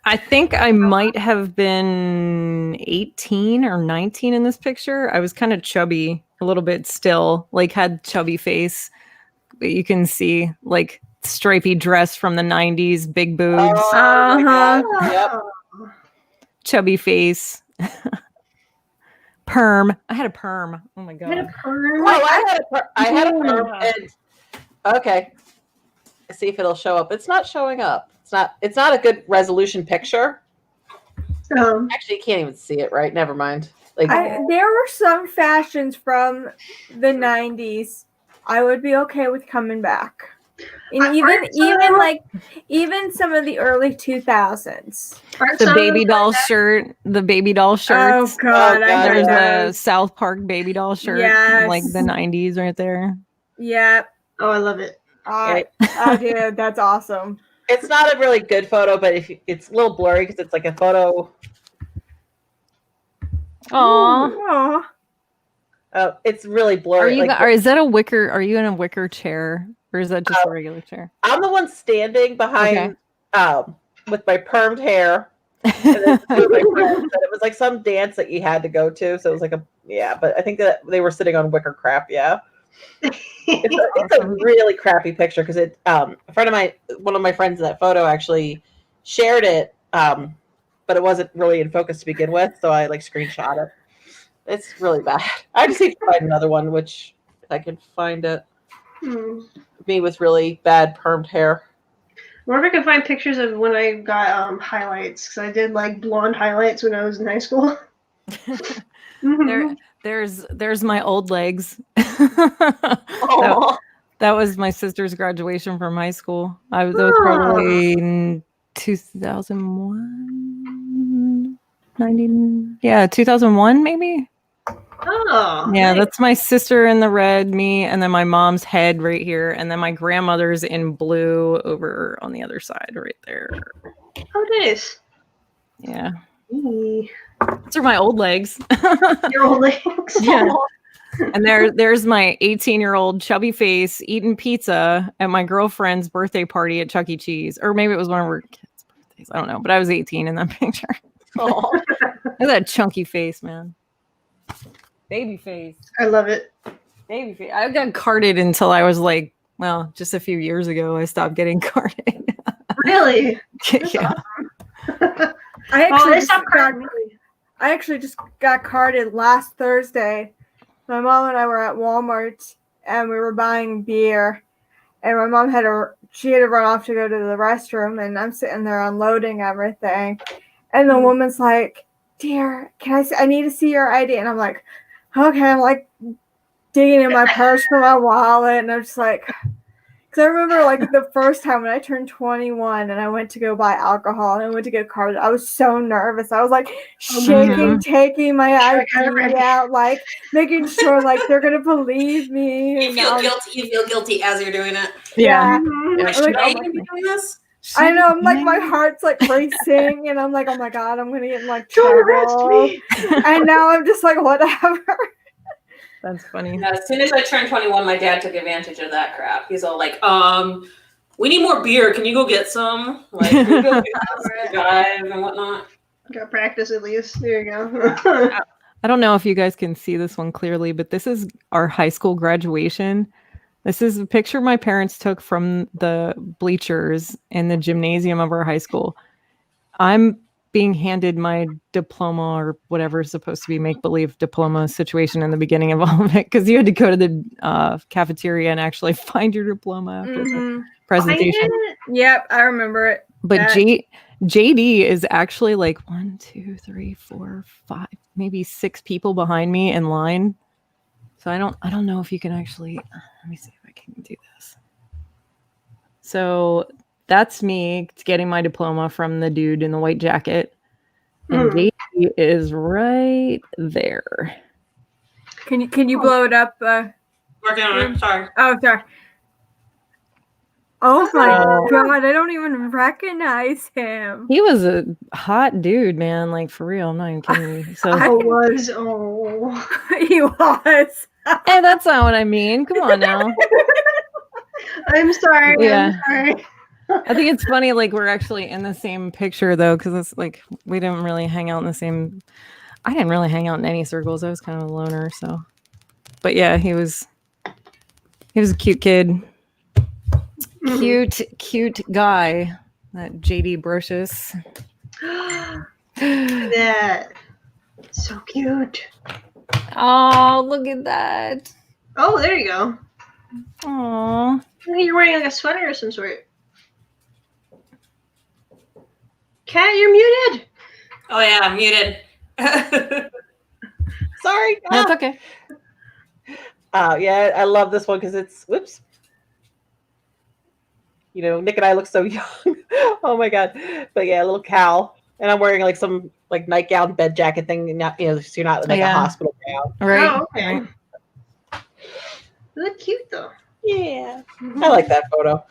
I think I might have been 18 or 19 in this picture. I was kind of chubby, a little bit still, like had chubby face. But you can see like stripy dress from the 90s, big boobs. Yep. Chubby face. Perm. I had a perm. Oh my god. I had a perm. I had a perm. And okay. Let's see if it'll show up. It's not showing up. It's not a good resolution picture. Actually, you can't even see it, right? Never mind. Like there were some fashions from the 90s I would be okay with coming back. And even some of the early 2000s. The baby doll shirt, the baby doll shirts. Oh god, there's a South Park baby doll shirt, like the 90s right there. Yep. Oh, I love it. Oh, dude, that's awesome. It's not a really good photo, but it's a little blurry because it's like a photo. Aww. It's really blurry. Is that a wicker? Are you in a wicker chair, or is that just a regular chair? I'm the one standing behind, with my permed hair. And then it was like some dance that you had to go to, so it was like but I think that they were sitting on wicker crap. Yeah, it's a really crappy picture because one of my friends in that photo actually shared it, but it wasn't really in focus to begin with, so I screenshot it. It's really bad. I just need to find another one, which if I can find it. Me with really bad permed hair. I wonder if I can find pictures of when I got highlights, because I did blonde highlights when I was in high school. There's my old legs. That was my sister's graduation from high school. That was probably in 2001. 2001 maybe. Oh, yeah, nice. That's my sister in the red, me, and then my mom's head right here, and then my grandmother's in blue over on the other side right there. Oh, nice. Yeah. These are my old legs. Your old legs. Yeah. And there's my 18-year-old chubby face eating pizza at my girlfriend's birthday party at Chuck E. Cheese, or maybe it was one of her kids' birthdays. I don't know, but I was 18 in that picture. Look at that chunky face, man. Baby face. I love it. Baby face. I got carded until I was just a few years ago. I stopped getting carded. Really? Yeah. Awesome. I actually just got carded last Thursday. My mom and I were at Walmart and we were buying beer, and my mom had to run off to go to the restroom, and I'm sitting there unloading everything, and the woman's like, "Dear, I need to see your ID," and I'm like, "Okay." I'm digging in my purse for my wallet, and I'm just like, Because I remember like the first time when I turned 21 and I went to go buy alcohol and I went to get cards, I was so nervous. I was like shaking, taking my ID out, like making sure like they're gonna believe me. You feel guilty. You feel guilty as you're doing it. Yeah. Like, should I even be doing this? I know. I'm like, my heart's like racing, and I'm like, oh my god, I'm gonna get in like Don't arrest trouble. me. And now I'm just like, whatever. That's funny. As soon as I turned 21, my dad took advantage of that crap. He's all like, we need more beer. Can you go get some? Like, can you go get some drive and whatnot? Got practice at least. There you go. I don't know if you guys can see this one clearly, but this is our high school graduation. This is a picture my parents took from the bleachers in the gymnasium of our high school. I'm being handed my diploma or whatever is supposed to be make-believe diploma situation in the beginning of all of it, because you had to go to the cafeteria and actually find your diploma after the presentation. Yep, I remember it. But JD is actually like 1, 2, 3, 4, 5, maybe 6 people behind me in line. So I don't know if you can actually, let me see if I can do this. So that's me getting my diploma from the dude in the white jacket. And JD is right there. Can you blow it up? Working on it. Sorry. Oh, sorry. Oh my god, I don't even recognize him. He was a hot dude, man. Like, for real. I'm not even kidding you. So He was. He was. hey, that's not what I mean. Come on now. I'm sorry. Yeah. I'm sorry. I think it's funny, like, we're actually in the same picture, though, because it's like we didn't really hang out in the same. I didn't really hang out in any circles. I was kind of a loner, so. But yeah, he was a cute kid. Cute guy. That JD Brocious. That. So cute. Oh, look at that. Oh, there you go. Aww. You're wearing like a sweater of some sort. Kat, you're muted. Oh yeah, I'm muted. Sorry. That's okay. Yeah, I love this one because it's whoops. You know, Nick and I look so young. Oh my god! But yeah, a little cowl, and I'm wearing like some like nightgown, bed jacket thing. Not, you know, so you're not like a hospital gown. Right. Oh, okay. Right. You look cute though. Yeah, I like that photo.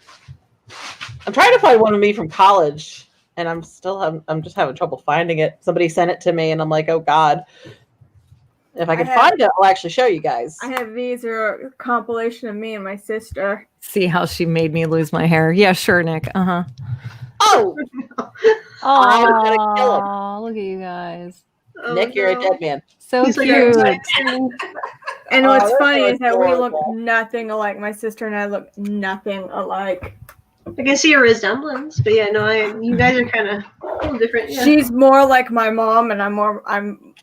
I'm trying to find one of me from college, and I'm just having trouble finding it. Somebody sent it to me, and I'm like, oh god. If I can find it, I'll actually show you guys. I have these are a compilation of me and my sister. See how she made me lose my hair. Yeah, sure, Nick. Uh-huh. Oh! I'm gonna kill him. Oh, look at you guys. Oh, Nick, you're a dead man. So He's like, cute. And what's funny is that we look adorable. nothing alike. My sister and I look nothing alike. I can see your resemblance, but yeah, no, you guys are kind of a little different. Yeah. She's more like my mom, and I'm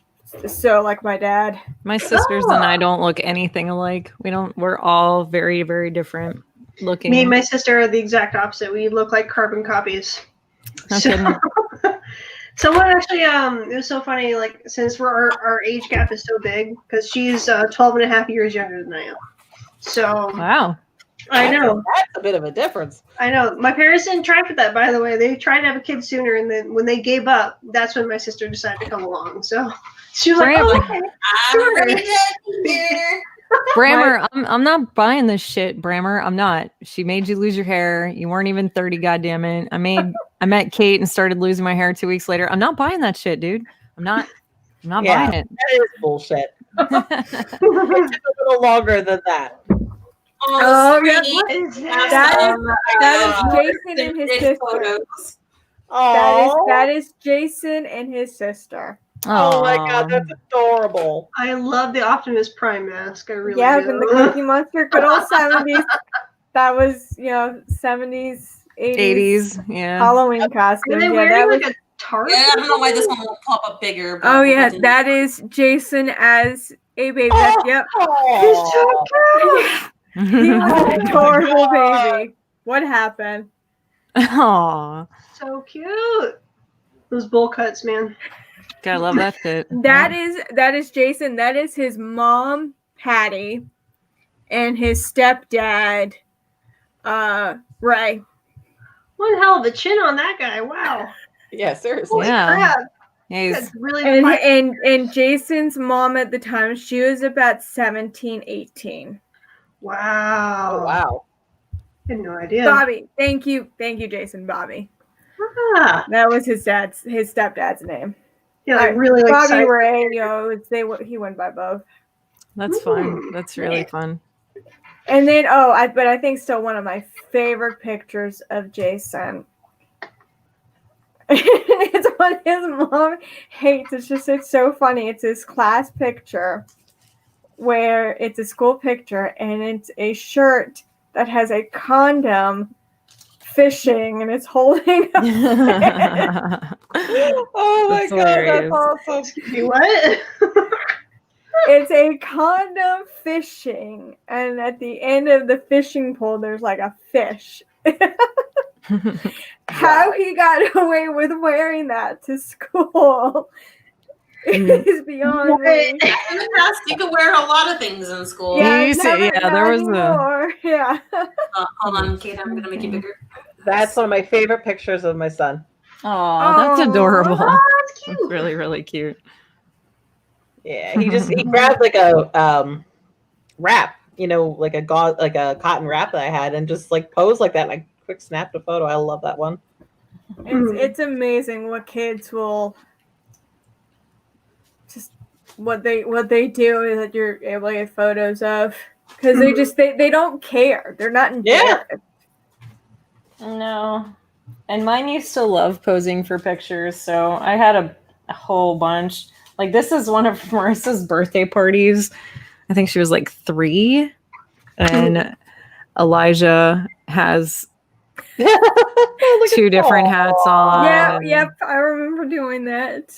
so like my dad. My sisters and I don't look anything alike. We're all very, very different looking. Me and my sister are the exact opposite. We look like carbon copies. No So- kidding. Someone actually, it was so funny, like, since our age gap is so big, because she's 12 and a half years younger than I am. So, Wow. I know. That's a bit of a difference. I know. My parents didn't try for that, by the way. They tried to have a kid sooner, and then when they gave up, that's when my sister decided to come along. So, she was like, oh, okay. I'm ready to hear. Brammer, I'm not buying this shit, Brammer. I'm not. She made you lose your hair. You weren't even 30, goddammit. I met Kate and started losing my hair 2 weeks later. I'm not buying that shit, dude. I'm not buying it. That is bullshit. It took a little longer than that. Oh, sweet. What is That is Jason and his sister. Photos. Oh, That is Jason and his sister. oh my god, that's adorable. I love the Optimus Prime mask. I really Yeah, do. from the Cookie Monster, good old 70s. That was, 70s, 80s 80s, yeah. Halloween Are costumes. they Yeah, wearing that was. like a tarp? Yeah, I don't know why this one won't pop up bigger. But Oh yeah, that is Jason as a baby. Yep. He's so cute. He was an adorable baby. What happened? Aw. So cute. Those bowl cuts, man. Gotta love that shit. That is Jason. That is his mom, Patty, and his stepdad, Ray. One hell of a chin on that guy. Wow. Yeah, seriously. Holy Yeah. crap. He's That's really And Jason's mom at the time, she was about 17, 18. Wow. Oh, wow. I had no idea. Bobby. Thank you, Jason. Bobby. Ah. That was his stepdad's name. Yeah, like really like Bobby Ray, he went by both. That's fun. That's really fun. And then but I think still one of my favorite pictures of Jason. It's one his mom hates. It's so funny. It's his class picture where it's a school picture and it's a shirt that has a condom fishing and it's holding a Oh my That's god, hilarious. that's awesome. Excuse me, what? It's a condom fishing, and at the end of the fishing pole, there's like a fish. How he got away with wearing that to school is beyond me. In the past, you could wear a lot of things in school. Yeah. There was yeah. Hold on, Kate. I'm gonna make you bigger. That's one of my favorite pictures of my son. Oh, that's adorable. Oh, that's cute. That's really, really cute. Yeah, he grabbed like a wrap, like a cotton wrap that I had, and just like posed like that, and I quick snapped a photo. I love that one. It's amazing what kids will just what they do that you're able to get photos of, because they don't care. They're not embarrassed. No. And mine used to love posing for pictures, so I had a whole bunch. Like, this is one of Marissa's birthday parties. I think she was like 3. And Elijah has 2 different hats on. Yep, I remember doing that.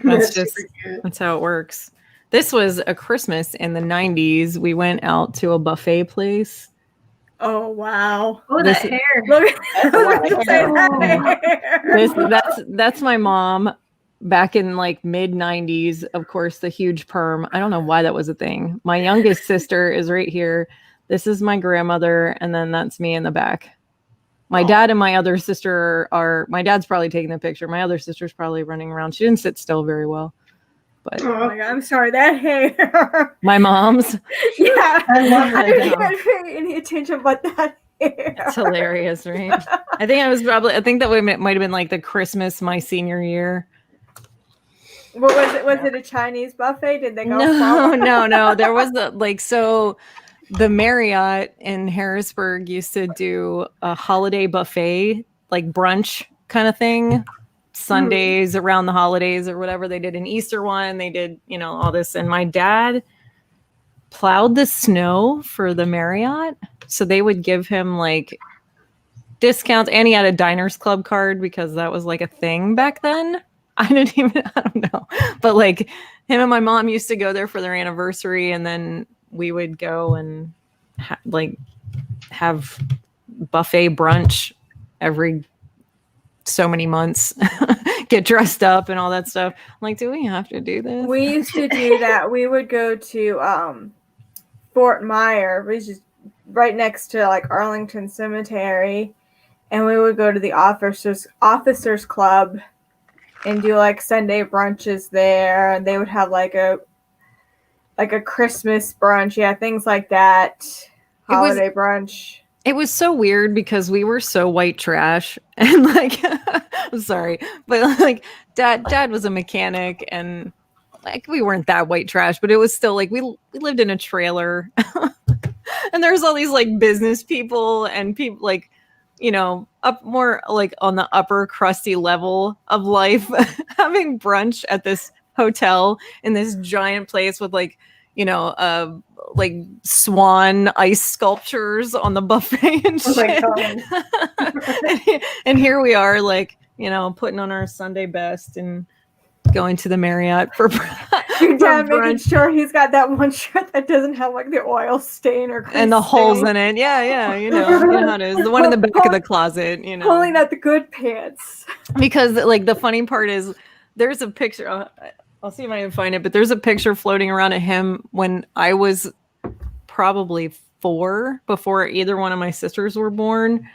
That's how it works. This was a Christmas in the 90s. We went out to a buffet place. Oh wow! Oh, that hair! Look at that. That's my mom back in like mid 90s. Of course, the huge perm. I don't know why that was a thing. My youngest sister is right here. This is my grandmother, and then that's me in the back. My dad and my other sister are. My dad's probably taking the picture. My other sister's probably running around. She didn't sit still very well. But oh my god, I'm sorry, that hair. My mom's. Yeah, I didn't even pay any attention but that hair. It's hilarious, right? I think that might have been like the Christmas my senior year. What was it? Was it a Chinese buffet? Did they go? No. There was the Marriott in Harrisburg used to do a holiday buffet, like brunch kind of thing. Sundays around the holidays or whatever. They did an Easter one. They did, all this. And my dad plowed the snow for the Marriott. So they would give him like discounts. And he had a Diners Club card because that was like a thing back then. I don't know. But like him and my mom used to go there for their anniversary. And then we would go and have buffet brunch every so many months, get dressed up and all that stuff. I'm like, do we have to do this? We used to do that. We would go to Fort Myer, which is right next to like Arlington Cemetery, and we would go to the officers club and do like Sunday brunches there, and they would have like a Christmas brunch, things like that, holiday brunch. It was so weird because we were so white trash, and like, I'm sorry, but like dad was a mechanic, and like we weren't that white trash, but it was still like we lived in a trailer, and there's all these like business people and people like, up more like on the upper crusty level of life, having brunch at this hotel in this giant place with like, like swan ice sculptures on the buffet and shit. Oh my God. And here we are, like, putting on our Sunday best and going to the Marriott for your dad making sure he's got that one shirt that doesn't have like the oil stain or and the holes in it. Yeah, you know how it is. The one in the back of the closet, pulling out the good pants. Because like the funny part is, there's a picture. I'll see if I can find it, but there's a picture floating around of him when I was probably 4 before either one of my sisters were born.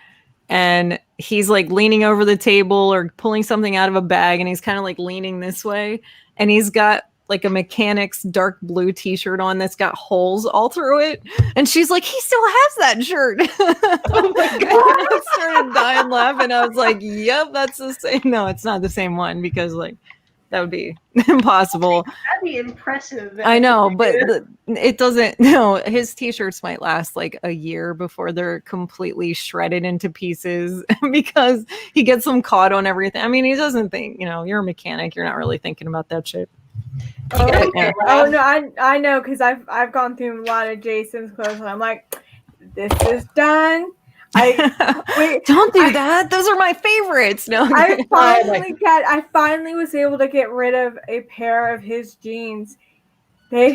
And he's like leaning over the table or pulling something out of a bag, and he's kind of like leaning this way. And he's got like a mechanic's dark blue t-shirt on that's got holes all through it. And she's like, he still has that shirt. Oh my God. I started dying laughing. I was like, yep, that's the same. No, it's not the same one, because like that would be impossible. That'd be impressive. I know, but it doesn't. No, his t-shirts might last like a year before they're completely shredded into pieces because he gets them caught on everything. I mean, he doesn't think, you're a mechanic. You're not really thinking about that shit. Oh no, I know, because I've gone through a lot of Jason's clothes, and I'm like, this is done. Don't do that. Those are my favorites. No, I finally was able to get rid of a pair of his jeans. They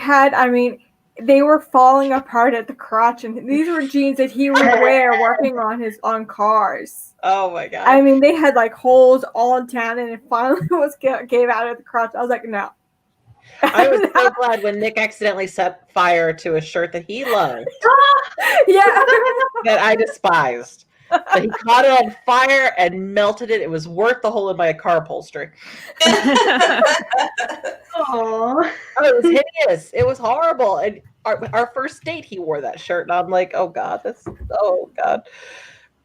were falling apart at the crotch, and these were jeans that he would wear working on cars. Oh my God. I mean, they had like holes all down, and it finally gave out at the crotch. I was like, no. I was so glad when Nick accidentally set fire to a shirt that he loved. Yeah. That I despised. But he caught it on fire and melted it. It was worth the hole in my car upholstery. Oh, it was hideous. It was horrible. And our first date, he wore that shirt. And I'm like, oh God.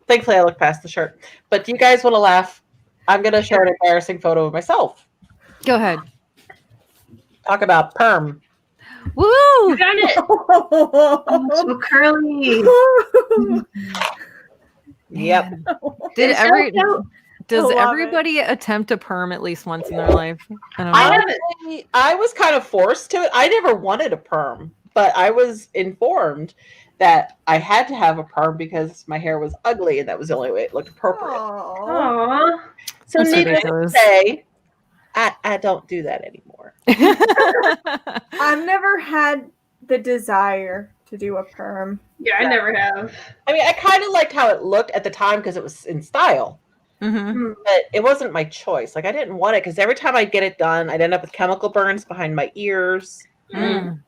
Thankfully, I looked past the shirt. But do you guys want to laugh? I'm going to show an embarrassing photo of myself. Go ahead. Talk about perm. Woo! you got it. Oh, so curly. Yep. Does everybody attempt a perm at least once in their life? I don't know. I was kind of forced to it. I never wanted a perm, but I was informed that I had to have a perm because my hair was ugly, and that was the only way it looked appropriate. Aww. So needless to say, I don't do that anymore. I've never had the desire to do a perm. Yeah, I never have. I mean, I kind of liked how it looked at the time because it was in style. Mm-hmm. But it wasn't my choice. Like, I didn't want it because every time I'd get it done, I'd end up with chemical burns behind my ears. Mm.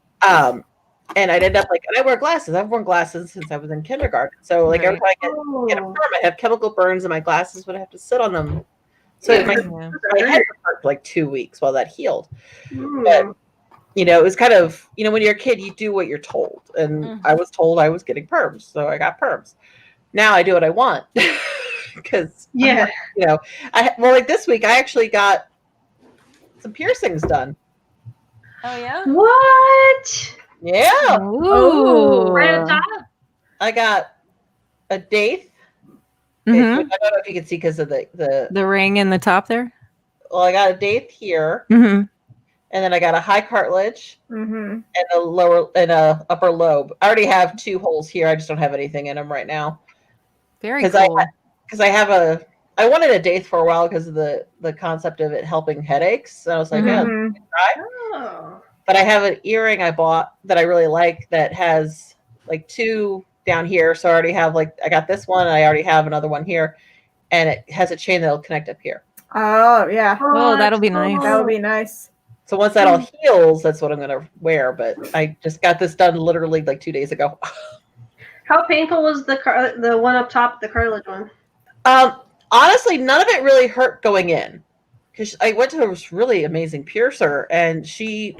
And I'd end up like, and I wear glasses. I've worn glasses since I was in kindergarten. So like every time I get a perm, I have chemical burns, and my glasses would have to sit on them. So my head hurt for like 2 weeks while that healed. But, it was kind of, when you're a kid, you do what you're told. And I was told I was getting perms, so I got perms. Now I do what I want. Because, like this week, I actually got some piercings done. Oh, yeah? What? Yeah. Ooh. Right on top? I got a daith. Mm-hmm. I don't know if you can see because of the ring in the top there. Well, I got a daith here, Mm-hmm. and then I got a high cartilage Mm-hmm. and a lower and a upper lobe. I already have 2 holes here. I just don't have anything in them right now. Very cool. Because I wanted a daith for a while because of the concept of it helping headaches. And I was like, yeah, try. Oh. But I have an earring I bought that I really like that has like 2 down here. So I already have I got this one, and I already have another one here, and it has a chain that'll connect up here. Oh, yeah. Oh, that'll be nice. That would be nice. So once that all heals, that's what I'm going to wear. But I just got this done literally like 2 days ago. How painful was the one up top, the cartilage one? Honestly, none of it really hurt going in, because I went to this really amazing piercer, and she's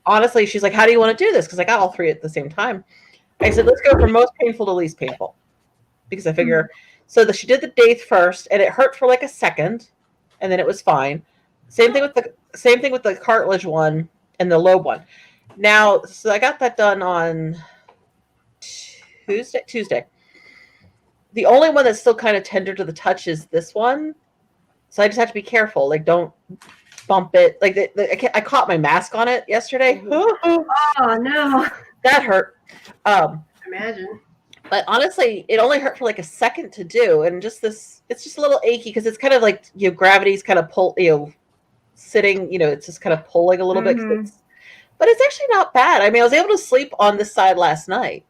like, how do you want to do this? Because I got all 3 at the same time. I said, let's go from most painful to least painful, because I figure, she did the daith first, and it hurt for like a second, and then it was fine. Same thing with the cartilage one and the lobe one. Now, so I got that done on Tuesday. The only one that's still kind of tender to the touch is this one. So I just have to be careful. Like, don't bump it. Like, I caught my mask on it yesterday. Oh, no. That hurt. Imagine. But honestly, it only hurt for like a second to do. And it's just a little achy because it's kind of like, gravity's kind of sitting, it's just kind of pulling a little bit. But it's actually not bad. I mean, I was able to sleep on this side last night.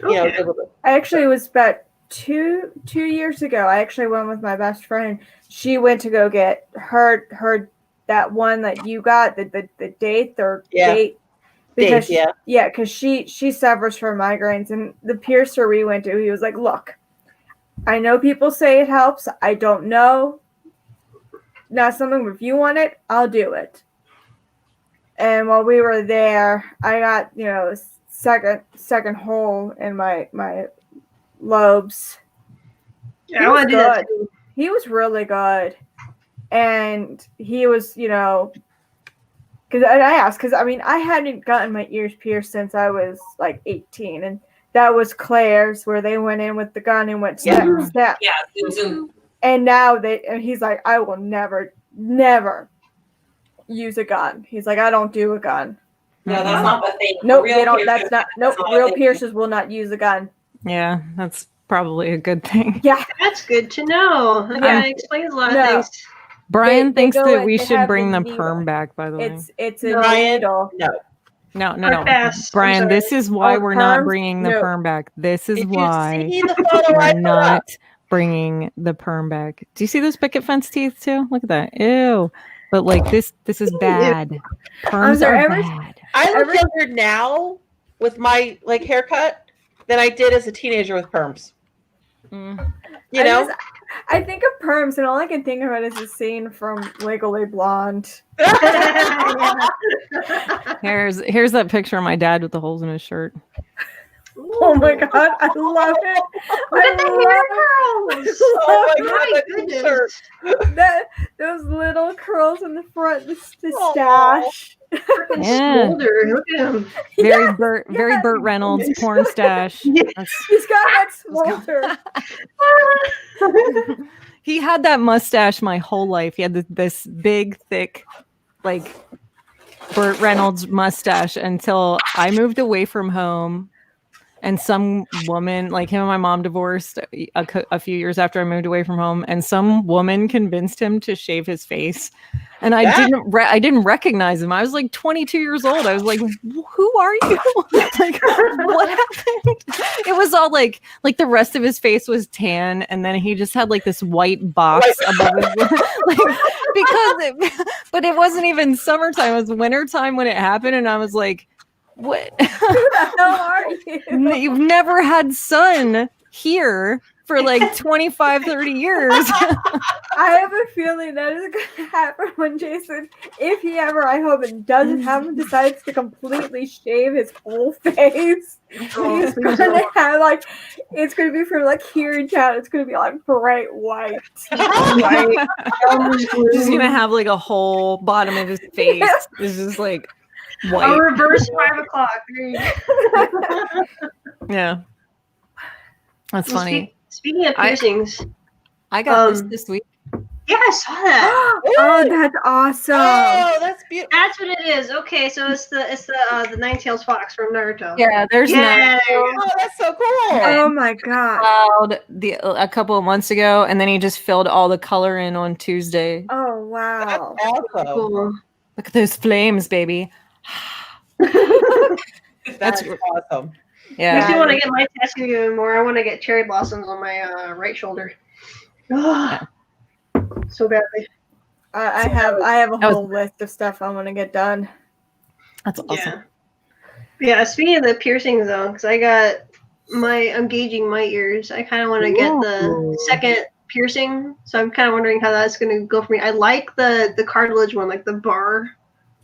Okay. I actually was about 2 years ago. I actually went with my best friend. She went to go get her that one that you got, the daith or date. Because Days, because she suffers from migraines, and the piercer we went to, he was like, "Look, I know people say it helps. I don't know. Not something. If you want it, I'll do it." And while we were there, I got second hole in my lobes. Yeah, I want to do that too. He was really good, and he was because I asked, because I mean, I hadn't gotten my ears pierced since I was like 18, and that was Claire's, where they went in with the gun and went step. Yeah, zoom. And now he's like, I will never use a gun. He's like, I don't do a gun. No, that's not the thing. Nope, they don't. That's not. Nope, real piercers will not use a gun. Yeah, that's probably a good thing. Yeah, that's good to know. That explains a lot of things. Brian thinks that we should bring the perm back, by the way. It's a needle. No. Brian, this is why we're not bringing the perm back. This is why we're not bringing the perm back. Do you see those picket fence teeth too? Look at that. Ew. But like this is bad. Perms are bad. I look younger now with my like haircut than I did as a teenager with perms. You know? I think of perms, and all I can think of it is a scene from Legally Blonde. Here's that picture of my dad with the holes in his shirt. Oh my god, I love it! Those little curls in the front, the stash. Smolder. Look at him. Very Burt Reynolds porn stash. He's got that smolder. He had that mustache my whole life. He had this big, thick, like Burt Reynolds mustache until I moved away from home. And some woman, like him and my mom divorced a few years after I moved away from home, and some woman convinced him to shave his face. And I didn't recognize him. I was like 22 years old. I was like, who are you? Like, what happened? It was all like the rest of his face was tan, and then he just had like this white box above his but it wasn't even summertime. It was wintertime when it happened, and I was like, what? Who the hell are you? You've never had sun here for like 25, 30 years. I have a feeling that is going to happen when Jason, if he ever, I hope it doesn't happen, decides to completely shave his whole face. He's going to have like, it's going to be from like here down, it's going to be like bright white. He's going to have like a whole bottom of his face. It's just like white. A reverse 5 o'clock. Yeah. That's funny. Speaking of piercings, I got this week. Yeah, I saw that. Oh, that's awesome. Oh, that's beautiful. That's what it is. Okay, so it's the Nine-Tailed Fox from Naruto. Yeah, there's Naruto. Oh, that's so cool. Oh my god. A couple of months ago, and then he just filled all the color in on Tuesday. Oh wow. That's awesome. Cool. Look at those flames, baby. That's awesome. Yeah. I do want to get my tattoo even more. I want to get cherry blossoms on my right shoulder. So badly. I have a whole list of stuff I want to get done. That's awesome. Yeah. Speaking of the piercings though, because I'm gauging my ears. I kind of want to get the second piercing, so I'm kind of wondering how that's going to go for me. I like the cartilage one, like the bar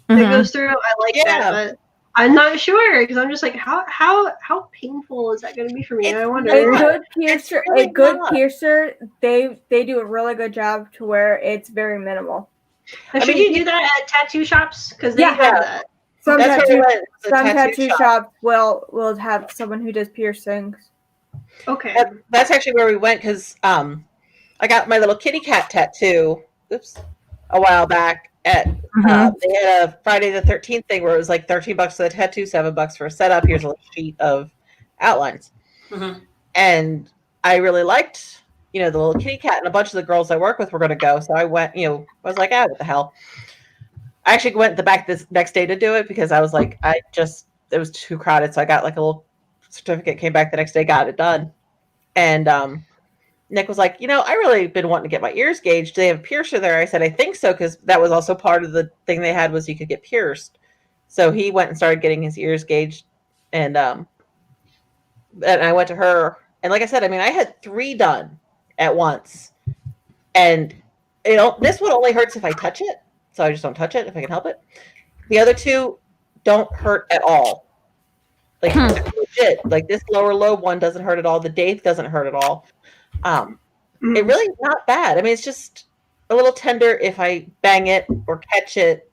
that goes through. I like that, but I'm not sure because I'm just like, how painful is that going to be for me? I wonder. A good piercer, they do a really good job to where it's very minimal. Should you do that at tattoo shops? Because they have that. Some tattoo shops will have someone who does piercings. Okay. That's actually where we went because I got my little kitty cat tattoo. A while back at they had a Friday the 13th thing where it was like $13 for the tattoo, $7 for a setup. Here's a little sheet of outlines, and I really liked the little kitty cat, and a bunch of the girls I work with were going to go, so I went. I was like, what the hell. I actually went back this next day to do it because I was like, it was too crowded, so I got like a little certificate, came back the next day, got it done, and Nick was like, I really been wanting to get my ears gauged. Do they have a piercer there? I said, I think so, because that was also part of the thing they had was you could get pierced. So he went and started getting his ears gauged, and I went to her, and like I said, I mean, I had 3 done at once, and this one only hurts if I touch it, so I just don't touch it if I can help it. The other 2 don't hurt at all. Like legit, like this lower lobe one doesn't hurt at all. The Dave doesn't hurt at all. It really not bad. I mean, it's just a little tender if I bang it or catch it,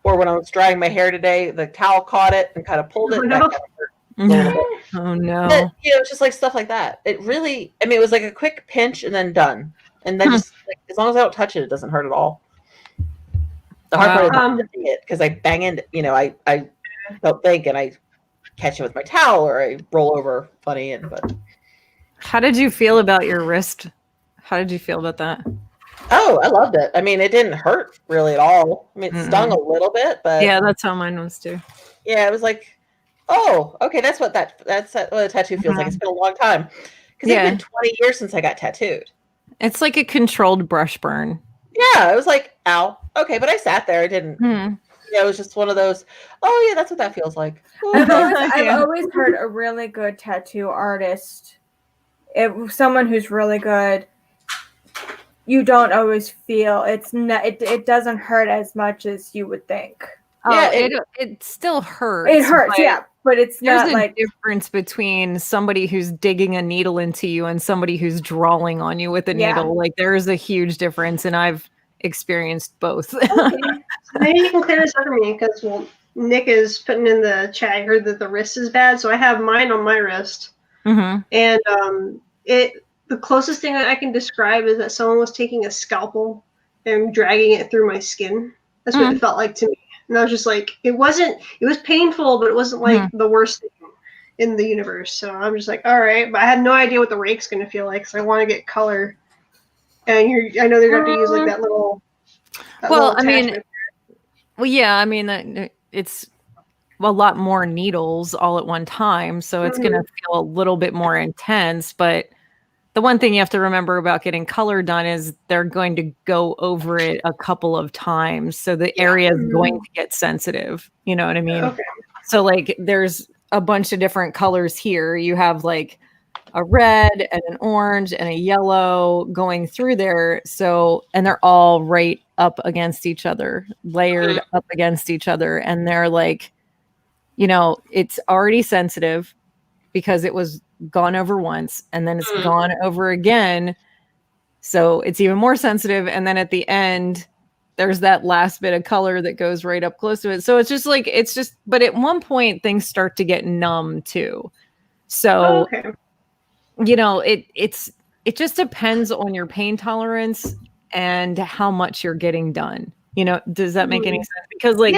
or when I was drying my hair today, the towel caught it and kind of pulled it. That kind of hurt a little bit. Oh no! But, it's just like stuff like that. It really, I mean, it was like a quick pinch and then done, and then just like, as long as I don't touch it, it doesn't hurt at all. The hard part is it because I bang it. I don't think, and I catch it with my towel or I roll over funny. But how did you feel about your wrist? How did you feel about that? Oh, I loved it. I mean, it didn't hurt really at all. I mean, it stung a little bit, but yeah, that's how mine was too. Yeah, it was like, oh, okay, that's what a tattoo feels like. It's been a long time because it's been 20 years since I got tattooed. It's like a controlled brush burn. Yeah, it was like, ow, okay, but I sat there. I didn't. It was just one of those. Oh yeah, that's what that feels like. I've always heard a really good tattoo artist, someone who's really good. You don't always feel it doesn't hurt as much as you would think. Yeah, it still hurts. It hurts, but it's not like difference between somebody who's digging a needle into you and somebody who's drawing on you with a needle. Like there is a huge difference, and I've experienced both. Okay. Maybe you can clear this up for me because Nick is putting in the chat. I heard that the wrist is bad, so I have mine on my wrist, and the closest thing I can describe is that someone was taking a scalpel and dragging it through my skin. That's what it felt like to me. And I was just like, it was painful, but it wasn't like the worst thing in the universe. So I'm just like, all right. But I had no idea what the rake's going to feel like. So I want to get color. And I know they're going to have to use like that little. It's a lot more needles all at one time. So it's going to feel a little bit more intense, but the one thing you have to remember about getting color done is they're going to go over it a couple of times. So the area is going to get sensitive. You know what I mean? Okay. So like there's a bunch of different colors here. You have like a red and an orange and a yellow going through there. So, and they're all right up against each other, layered up against each other. And they're like, it's already sensitive because it was gone over once and then it's gone over again, so it's even more sensitive, and then at the end there's that last bit of color that goes right up close to it. So but at one point things start to get numb too. So it just depends on your pain tolerance and how much you're getting done. Does that make any sense? Because like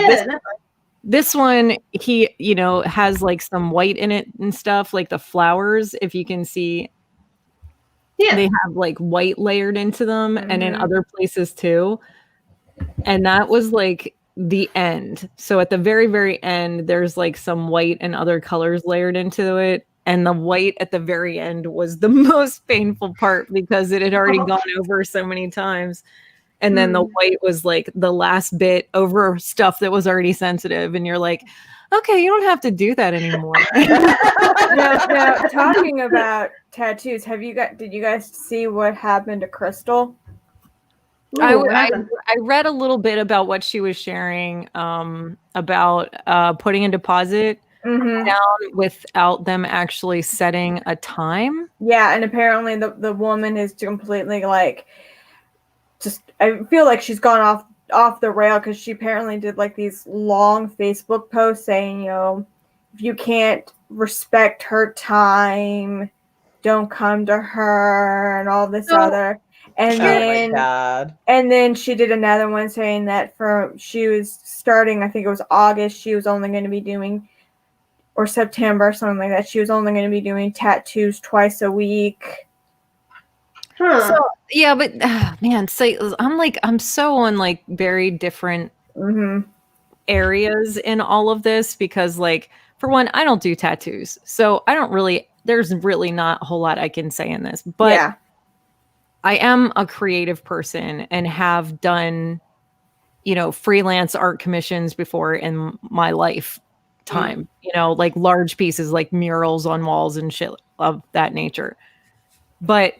this one, he, has like some white in it and stuff, like the flowers, if you can see, they have like white layered into them and in other places too. And that was like the end. So at the very, very end, there's like some white and other colors layered into it. And the white at the very end was the most painful part because it had already gone over so many times. And then the white was like the last bit over stuff that was already sensitive. And you're like, okay, you don't have to do that anymore. now, talking about tattoos, did you guys see what happened to Crystal? I read a little bit about what she was sharing about putting a deposit down without them actually setting a time. Yeah, and apparently the woman is completely like, I feel like she's gone off the rail because she apparently did like these long Facebook posts saying, if you can't respect her time, don't come to her and all this other. And then she did another one saying that she was starting, I think it was August, she was only going to be doing, or September or something like that, she was only going to be doing tattoos twice a week. So yeah, but man, I'm so on like very different areas in all of this because like for one, I don't do tattoos, so there's really not a whole lot I can say in this, but I am a creative person and have done freelance art commissions before in my lifetime, like large pieces, like murals on walls and shit of that nature. But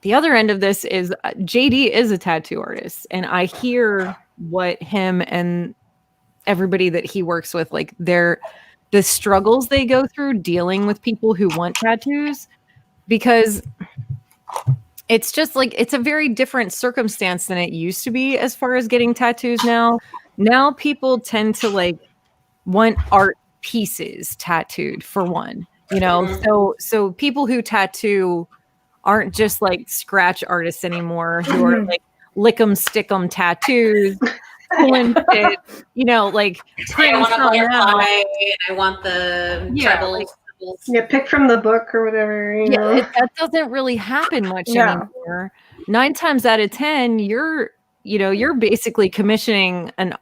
the other end of this is JD is a tattoo artist, and I hear what him and everybody that he works with, like the struggles they go through dealing with people who want tattoos, because it's just like, it's a very different circumstance than it used to be as far as getting tattoos now. Now people tend to like want art pieces tattooed for one, so people who tattoo aren't just like scratch artists anymore who are like lick 'em stick 'em tattoos, pulling shit, like I want a butterfly, I want the trebles. Pick from the book or whatever. That doesn't really happen much anymore. 9 times out of 10, you're basically commissioning an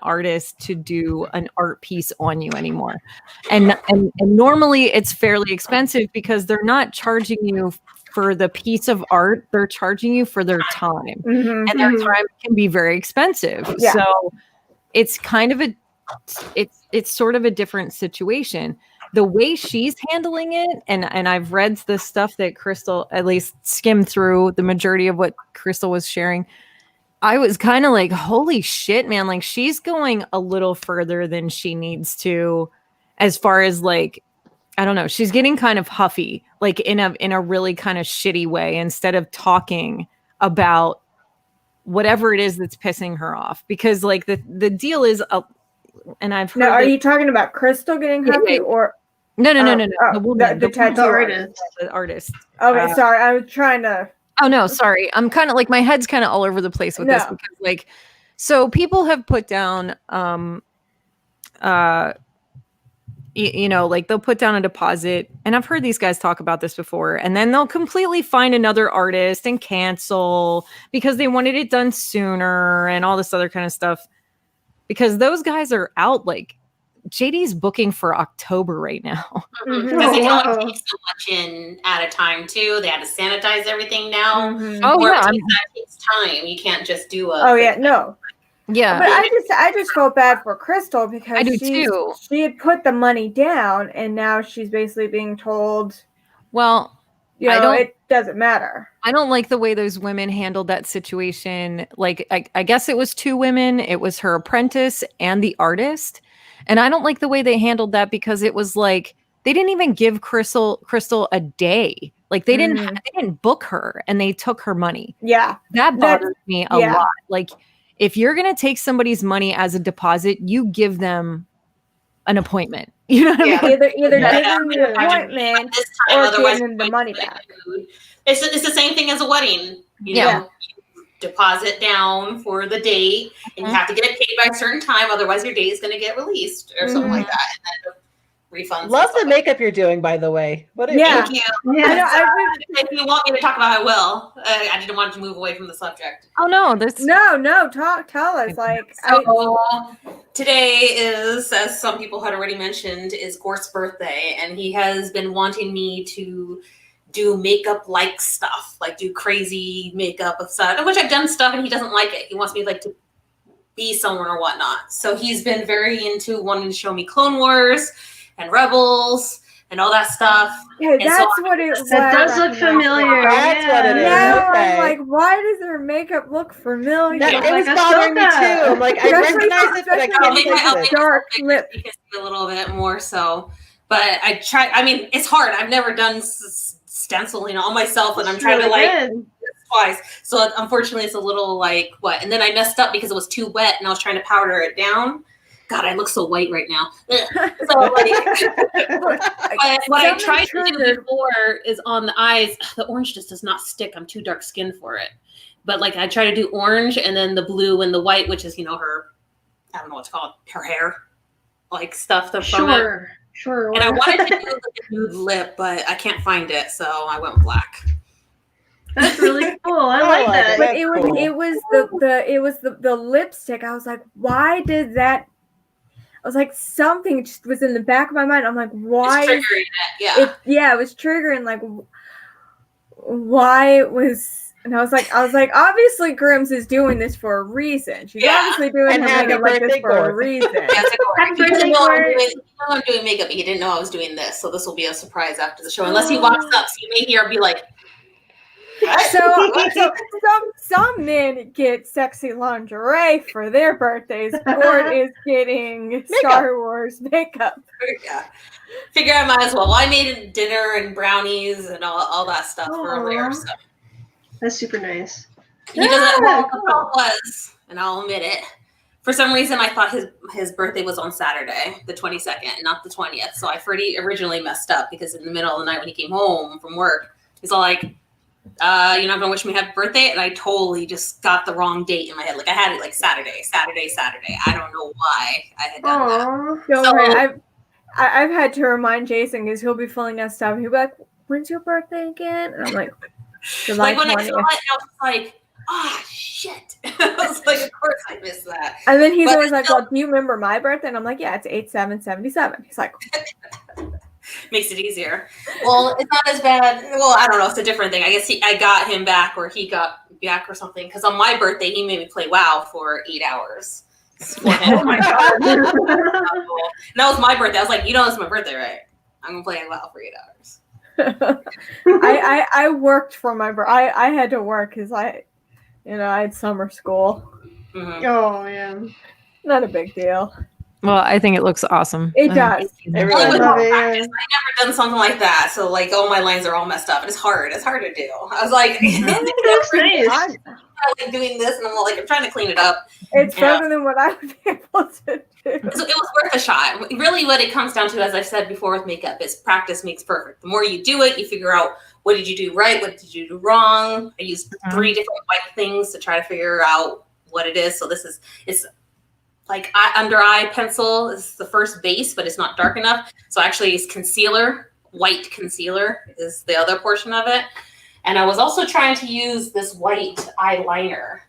artist to do an art piece on you anymore. And normally it's fairly expensive because they're not charging you for the piece of art, they're charging you for their time. And their time can be very expensive. Yeah. So it's kind of it's sort of a different situation. The way she's handling it, and I've read the stuff that Crystal, at least skimmed through the majority of what Crystal was sharing, I was kind of like, holy shit, man. Like, she's going a little further than she needs to, as far as like, I don't know. She's getting kind of huffy, like in a really kind of shitty way, instead of talking about whatever it is that's pissing her off. Because like the deal is, and I've heard. Now, are you talking about Crystal getting huffy or? No. The woman, the tattoo artist. The artist. Okay, sorry. I was trying to. Oh no, sorry. I'm kind of like, my head's kind of all over the place with this, because like, so people have put down, like they'll put down a deposit, and I've heard these guys talk about this before, and then they'll completely find another artist and cancel because they wanted it done sooner and all this other kind of stuff, because those guys are out. Like, JD's booking for October right now. Because they can only take so much in at a time too. They had to sanitize everything now. That takes time. You can't just do a. Oh yeah, no. Yeah, but I just felt bad for Crystal because I do too. She had put the money down, and now she's basically being told, well, it doesn't matter. I don't like the way those women handled that situation. Like, I guess it was 2 women. It was her apprentice and the artist. And I don't like the way they handled that, because it was like, they didn't even give Crystal a day. Like, they didn't book her, and they took her money. Yeah. That bothered me a lot. Like, if you're going to take somebody's money as a deposit, you give them an appointment. You know what I mean? Either give them the appointment or give them the money back. It's the same thing as a wedding. You know, you deposit down for the date, and you have to get it paid by a certain time. Otherwise, your date is going to get released or something like that. And then refunds. Love the makeup you're doing, by the way. Thank you. Yeah. If you want me to talk about it, I will. I didn't want to move away from the subject. Oh no, tell us. Like, so today is, as some people had already mentioned, is Gort's birthday, and he has been wanting me to do makeup like stuff, like do crazy makeup of stuff, which I've done stuff, and he doesn't like it. He wants me like to be someone or whatnot. So he's been very into wanting to show me Clone Wars and Rebels and all that stuff. Yeah, that's what it was. That does look familiar. That's what it is. Now okay. I'm like, why does her makeup look familiar? It was bothering me too. I'm like, I recognize it, but I can't place it. Dark lip. A little bit more so. But I try. I mean, it's hard. I've never done stenciling on myself, and I'm trying to like twice. So unfortunately, it's a little like what. And then I messed up because it was too wet, and I was trying to powder it down. God, I look so white right now. So like, what I tried to do before is on the eyes. The orange just does not stick. I'm too dark skinned for it. But like, I try to do orange and then the blue and the white, which is, her, I don't know what's called, her hair, like stuff from it. Sure. And I wanted to do like a nude lip, but I can't find it, so I went black. That's really cool. I like that. But it was the lipstick. I was like, why did that? I was like, something just was in the back of my mind. I'm like, why? It's triggering it. It was triggering. Like, why was And I was like, obviously Grimm's is doing this for a reason. She's obviously doing her makeup like this for a reason. Happy birthday, Gord. I'm doing makeup, but he didn't know I was doing this, so this will be a surprise after the show. Unless he walks up, so you may hear be like, so some men get sexy lingerie for their birthdays. Gord is getting Star Wars makeup. Yeah. Figure I might as well. Well, I made dinner and brownies and all that stuff earlier. So that's super nice. He doesn't know what it was, and I'll admit it. For some reason, I thought his birthday was on Saturday, the 22nd, not the 20th. So I originally messed up because in the middle of the night when he came home from work, he's all like, you're not going to wish me happy birthday? And I totally just got the wrong date in my head. Like I had it like Saturday. I don't know why I had done that. Don't worry. I've had to remind Jason because he'll be filling out stuff. He'll be like, when's your birthday again? And I'm like, like when 20th. I saw it, I was like, shit. I was like, of course I missed that. And then he's always like, well, do you remember my birthday? And I'm like, yeah, it's 8/7/77. He's like, makes it easier. Well, it's not as bad. Well, I don't know. It's a different thing. I guess I got him back or he got back or something. Because on my birthday, he made me play WoW for 8 hours. Oh my God. And that was my birthday. I was like, it's my birthday, right? I'm going to play WoW for 8 hours. I worked for my birthday. I had to work because I had summer school. Mm-hmm. Oh, yeah. Not a big deal. Well, I think it looks awesome. It does. I've never done something like that. So, like, all my lines are all messed up. And it's hard. It's hard to do. I was like, that's nice. Like doing this, and I'm trying to clean it up. It's better than what I would be able to do. So it was worth a shot. Really, what it comes down to, as I've said before with makeup, is practice makes perfect. The more you do it, you figure out what did you do right, what did you do wrong. I used 3 different white things to try to figure out what it is. So it's like under eye pencil is the first base, but it's not dark enough. So actually, it's concealer. White concealer is the other portion of it. And I was also trying to use this white eyeliner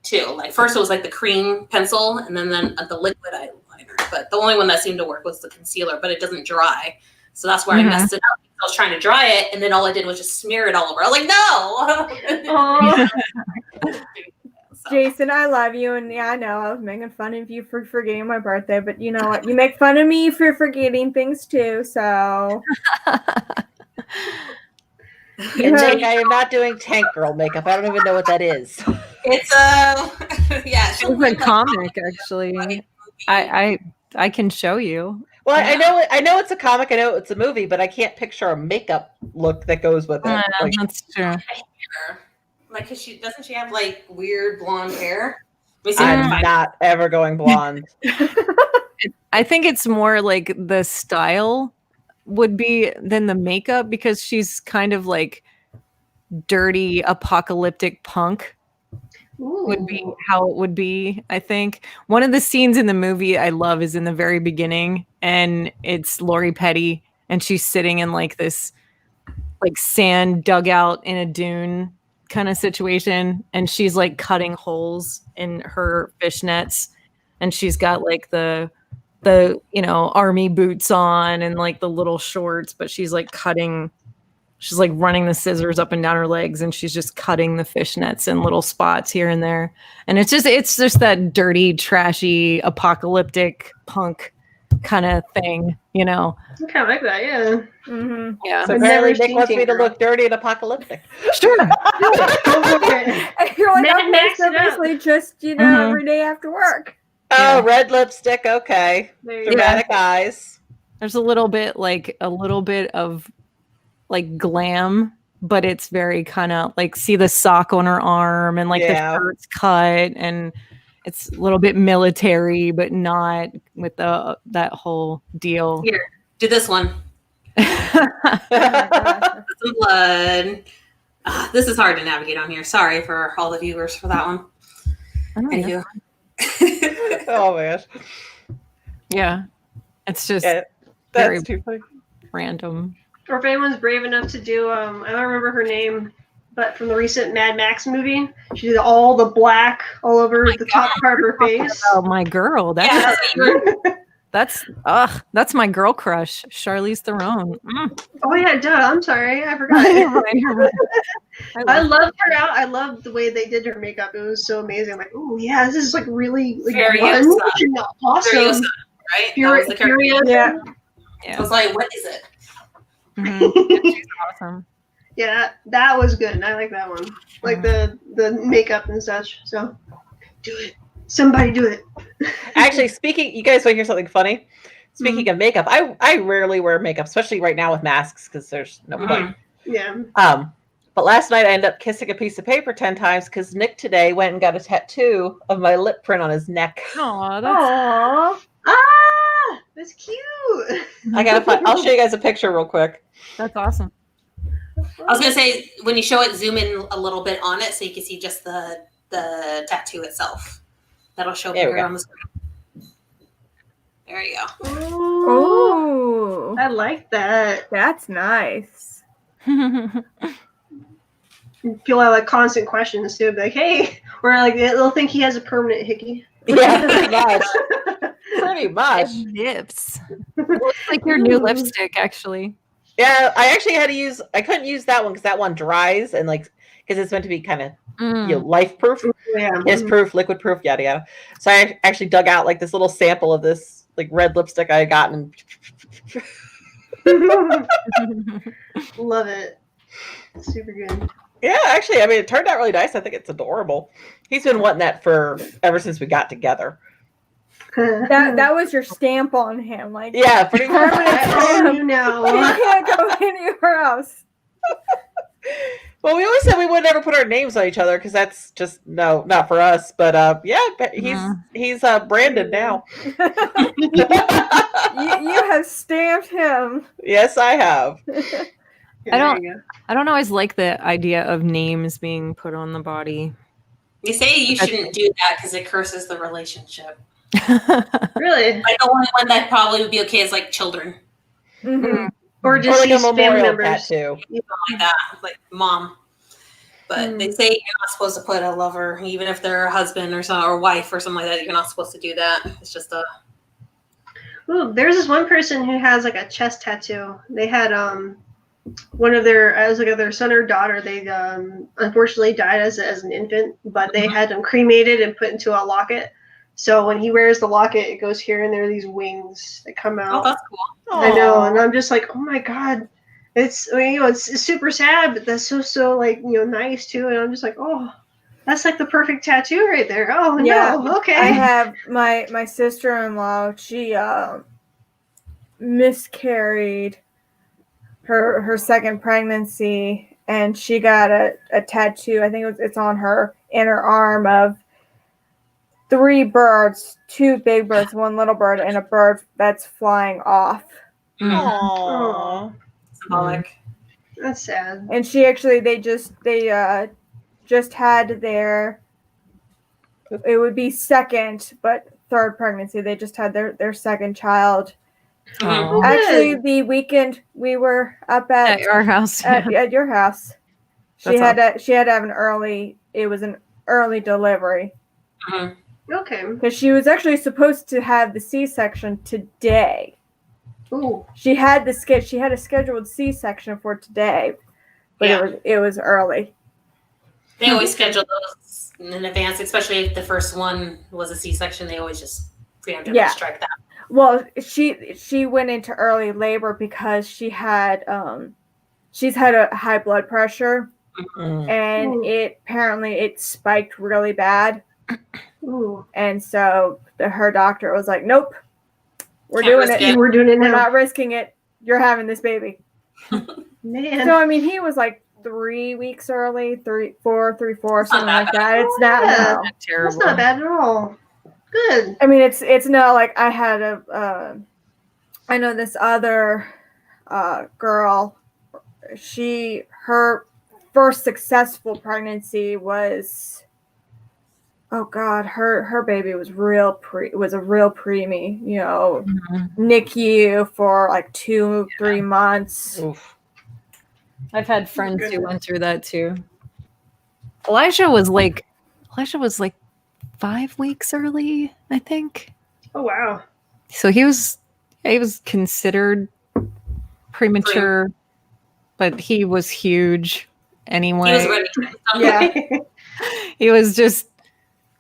too. Like first it was like the cream pencil and then the liquid eyeliner. But the only one that seemed to work was the concealer, but it doesn't dry. So that's where I messed it up. I was trying to dry it and then all I did was just smear it all over. I was like, no. Jason, I love you. And yeah, I know I was making fun of you for forgetting my birthday, but you know what? You make fun of me for forgetting things too. So. And Nick, I am not doing tank girl makeup. I don't even know what that is. It's it's a comic actually. I can show you. Well, I know it's a comic. I know it's a movie, but I can't picture a makeup look that goes with it. That's true. Like, cause doesn't she have like weird blonde hair? I'm not ever going blonde. I think it's more like the style would be than the makeup because she's kind of like dirty apocalyptic punk. Ooh. Would be how it would be. I think one of the scenes in the movie I love is in the very beginning and it's Lori Petty and she's sitting in like this like sand dugout in a dune kind of situation and she's like cutting holes in her fishnets and she's got like the army boots on and like the little shorts, but she's like running the scissors up and down her legs and she's just cutting the fishnets in little spots here and there. And it's just that dirty, trashy, apocalyptic punk kind of thing, I kind of like that, yeah. Mm-hmm. Yeah. So apparently Nick wants me to look dirty and apocalyptic. Sure. And you're like, I'm basically just, every day after work. Oh, red lipstick. Okay. Dramatic eyes. There's a little bit of like glam, but it's very kind of like see the sock on her arm and like the shirt's cut and it's a little bit military, but not with that whole deal. Here, do this one. Some blood. This is hard to navigate on here. Sorry for all the viewers for that one. Thank you. Oh my gosh. Yeah. It's just very random. Or if anyone's brave enough to do, I don't remember her name, but from the recent Mad Max movie, she did all the black all over the top part of her face. Oh, my girl. That's my girl crush, Charlize Theron. Oh yeah, duh. I'm sorry, I forgot. You're right. I loved her out. I loved the way they did her makeup. It was so amazing. I'm like, oh yeah, this is like really like Furiosa. awesome. Furiosa, right? That was the character. Furiosa. Yeah. I was like, what is it? She's awesome. Yeah, that was good. I like that one. Like the makeup and such. So do it. Somebody do it. Actually, you guys want to hear something funny? Speaking of makeup, I rarely wear makeup, especially right now with masks because there's no point. Yeah. But last night I ended up kissing a piece of paper 10 times because Nick today went and got a tattoo of my lip print on his neck. Aw, That's cute. I gotta find. I'll show you guys a picture real quick. that's awesome. I was gonna say when you show it, zoom in a little bit on it so you can see just the tattoo itself. That'll show There we bigger go. on the screen. There you go. Oh, I like that. that's nice. People have like constant questions too, like, hey, or like they'll think he has a permanent hickey. Yeah, pretty much. Pretty much. Lips. It looks like your new lipstick, actually. Yeah, I actually had to use. I couldn't use that one because that one dries and like because it's meant to be kind of life proof, Yeah. proof, liquid proof, yada yada. So I actually dug out like this little sample of this like red lipstick I had gotten. Love it. Super good. Yeah, actually, I mean, it turned out really nice. I think it's adorable. He's been wanting that for ever since we got together. That was your stamp on him, like Yeah, pretty much. I own you now. you can't go anywhere else. Well, we always said we would never put our names on each other because that's just not for us. But yeah, he's branded now. You have stamped him. Yes, I have. Yeah, I don't always like the idea of names being put on the body. You say you shouldn't do that because it curses the relationship. Really? Like the only one that probably would be okay is like children, Mm-hmm. Or Or just like a use family memorial members. tattoo. something like that, like mom. But they say you're not supposed to put a lover, even if they're a husband or wife or something like that. You're not supposed to do that. It's just a. Ooh, there's this one person who has like a chest tattoo. They had one of their son or daughter. They unfortunately died as an infant, but they had them cremated and put into a locket. So when he wears the locket, it goes here, and there are these wings that come out. Oh, that's cool. I know, and I'm just like, oh my god, it's it's super sad, but that's so like nice too. And I'm just like, oh, that's like the perfect tattoo right there. Oh Yeah, no, okay. I have my sister-in-law. She miscarried her second pregnancy, and she got a tattoo. I think it's on her inner arm of 3 birds, 2 big birds, 1 little bird, and a bird that's flying off. Aww. Symbolic. That's sad. And she actually they just had their, it would be second but 3rd pregnancy. They just had their second child. Mhm. Actually, the weekend we were up At your house. at your house. She had to have an early delivery. Mhm. Okay. Because she was actually supposed to have the C-section today. Ooh. She had a scheduled C-section for today, but it was early. They always schedule those in advance, especially if the first one was a C-section. They always just preemptively strike that. Well, she went into early labor because she's had a high blood pressure, and it spiked really bad. Ooh. And so her doctor was like, "Nope, we're Can't doing risk it. it. We're doing it We're now. not risking it. You're having this baby." Man. So I mean, he was like 3 weeks early, 3, 4, something not like bad. that. It's not. Yeah. No. Terrible. That's not bad at all. Good. I mean, it's no like I had I know this other girl. Her first successful pregnancy was, oh god, her baby was a real preemie, NICU for like 2-3 months. Oof. I've had friends who went through that too. Elijah was like 5 weeks early, I think. Oh wow. So he was considered premature, but he was huge anyway. He was ready to do something. Yeah. He was just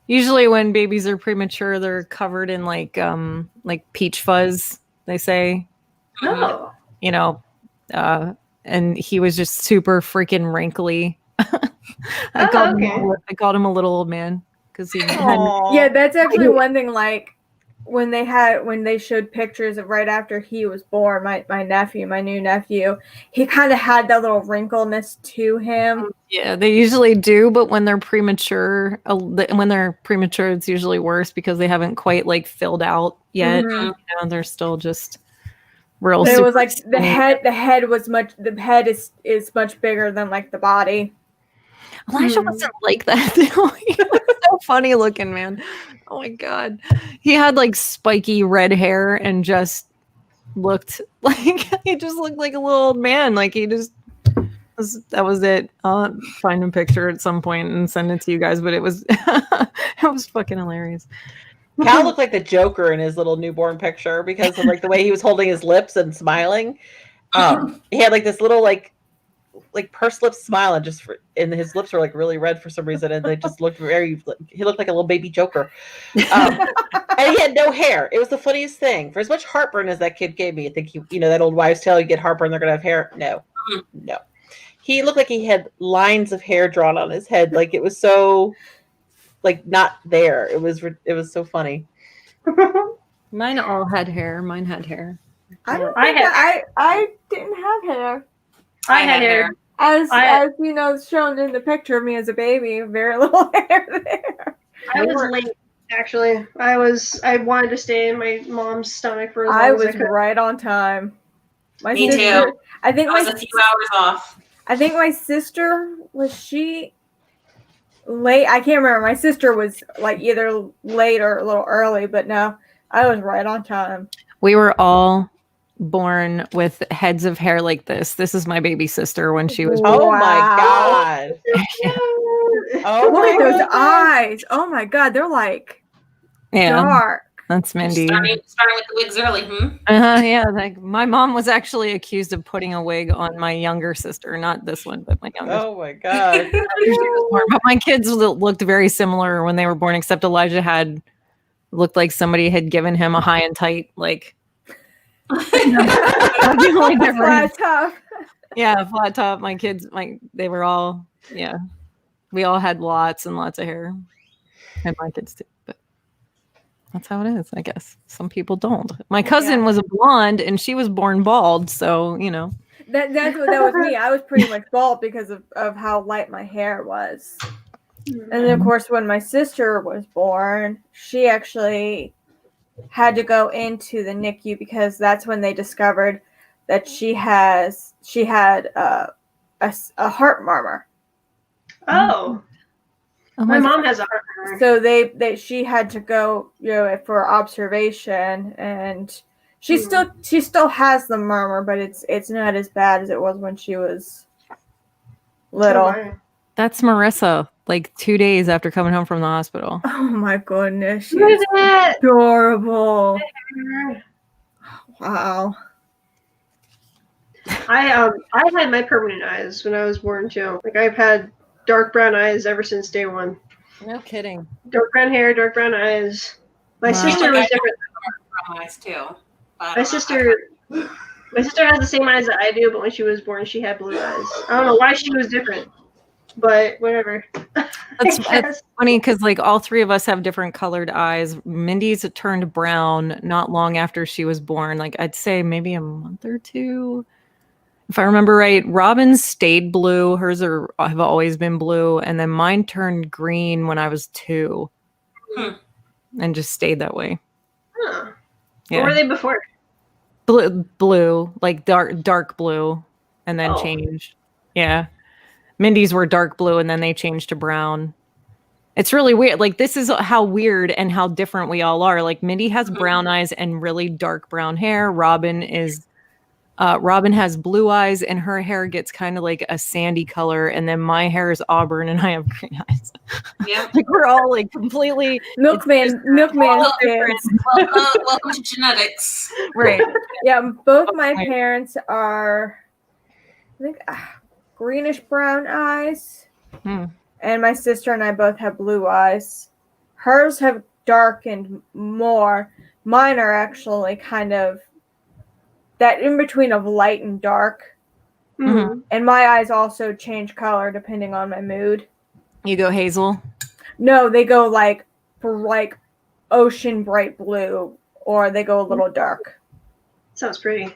usually when babies are premature, they're covered in like peach fuzz, they say. Oh. You know, and he was just super freaking wrinkly. I called him a little old man because he had, Yeah, that's actually one thing. Like when they showed pictures of right after he was born, my new nephew, he kind of had that little wrinkleness to him. Yeah, they usually do, but when they're premature, it's usually worse because they haven't quite like filled out yet. Mhm. You know, they're still just real. But it was like skinny. the head is much bigger than like the body. Elijah wasn't like that. He was so funny looking, man. Oh my god, he had like spiky red hair and just looked like he just looked like a little old man. Like he just that was it. I'll find a picture at some point and send it to you guys. But it was it was fucking hilarious. Cal looked like the Joker in his little newborn picture because of like the way he was holding his lips and smiling. He had like this little like pursed lips smile and and his lips were like really red for some reason, and they just looked he looked like a little baby Joker. And he had no hair. It was the funniest thing. For as much heartburn as that kid gave me, I think that old wives' tale, you get heartburn, they're gonna have hair. No. He looked like he had lines of hair drawn on his head. Like it was so like not there. It was so funny. Mine all had hair. Mine had hair. I didn't have hair. I had hair. As you know, shown in the picture of me as a baby, very little hair there. I was late, actually. I wanted to stay in my mom's stomach for as long I as was I could. right on time. Me too. I think I was a few hours off. I think my sister was she late. I can't remember. My sister was like either late or a little early, but no, I was right on time. We were all born with heads of hair like this. This is my baby sister when she was born. Oh my god. Oh Look my at those god. eyes. Oh my god, they're like Yeah, dark. that's Mindy. Starting with the wigs early. Yeah, like my mom was actually accused of putting a wig on my younger sister, not this one, but my younger. Oh my god. She was born. But my kids looked very similar when they were born, except Elijah looked like somebody had given him a high and tight like. Flat top. Yeah, flat top. My kids, they were all, yeah. We all had lots and lots of hair. And my kids too. But that's how it is, I guess. Some people don't. My cousin was a blonde and she was born bald, so That was me. I was pretty much bald because of how light my hair was. And then of course when my sister was born, she actually had to go into the NICU because that's when they discovered that she had a heart murmur. Oh. My mom has a heart murmur. So she had to go, for observation, and she still has the murmur, but it's not as bad as it was when she was little. Oh, that's Marissa, like 2 days after coming home from the hospital. Oh my goodness, she's that? adorable. Wow. I had my permanent eyes when I was born too. Like I've had dark brown eyes ever since day one. No kidding. Dark brown hair, dark brown eyes. My sister was different. Brown eyes too. My sister has the same eyes that I do, but when she was born, she had blue eyes. I don't know why she was different, but whatever. It's funny because like all three of us have different colored eyes. Mindy's turned brown not long after she was born. Like I'd say maybe a month or two. If I remember right, Robin's stayed blue. Hers have always been blue. And then mine turned green when I was 2 and just stayed that way. Huh. Yeah. What were they before? Blue, like dark blue, and then changed. Yeah. Mindy's were dark blue and then they changed to brown. It's really weird. Like this is how weird and how different we all are. Like Mindy has brown eyes and really dark brown hair. Robin is Robin has blue eyes, and her hair gets kind of like a sandy color, and then my hair is auburn, and I have green eyes. Yeah. Like we're all like completely Milkman kids. Welcome to genetics. right. Yeah, both my parents are, I think, greenish brown eyes, and my sister and I both have blue eyes. Hers have darkened more. Mine are actually kind of that in between of light and dark. Mm-hmm. And my eyes also change color depending on my mood. You go hazel? No, they go like ocean bright blue, or they go a little dark. Sounds pretty.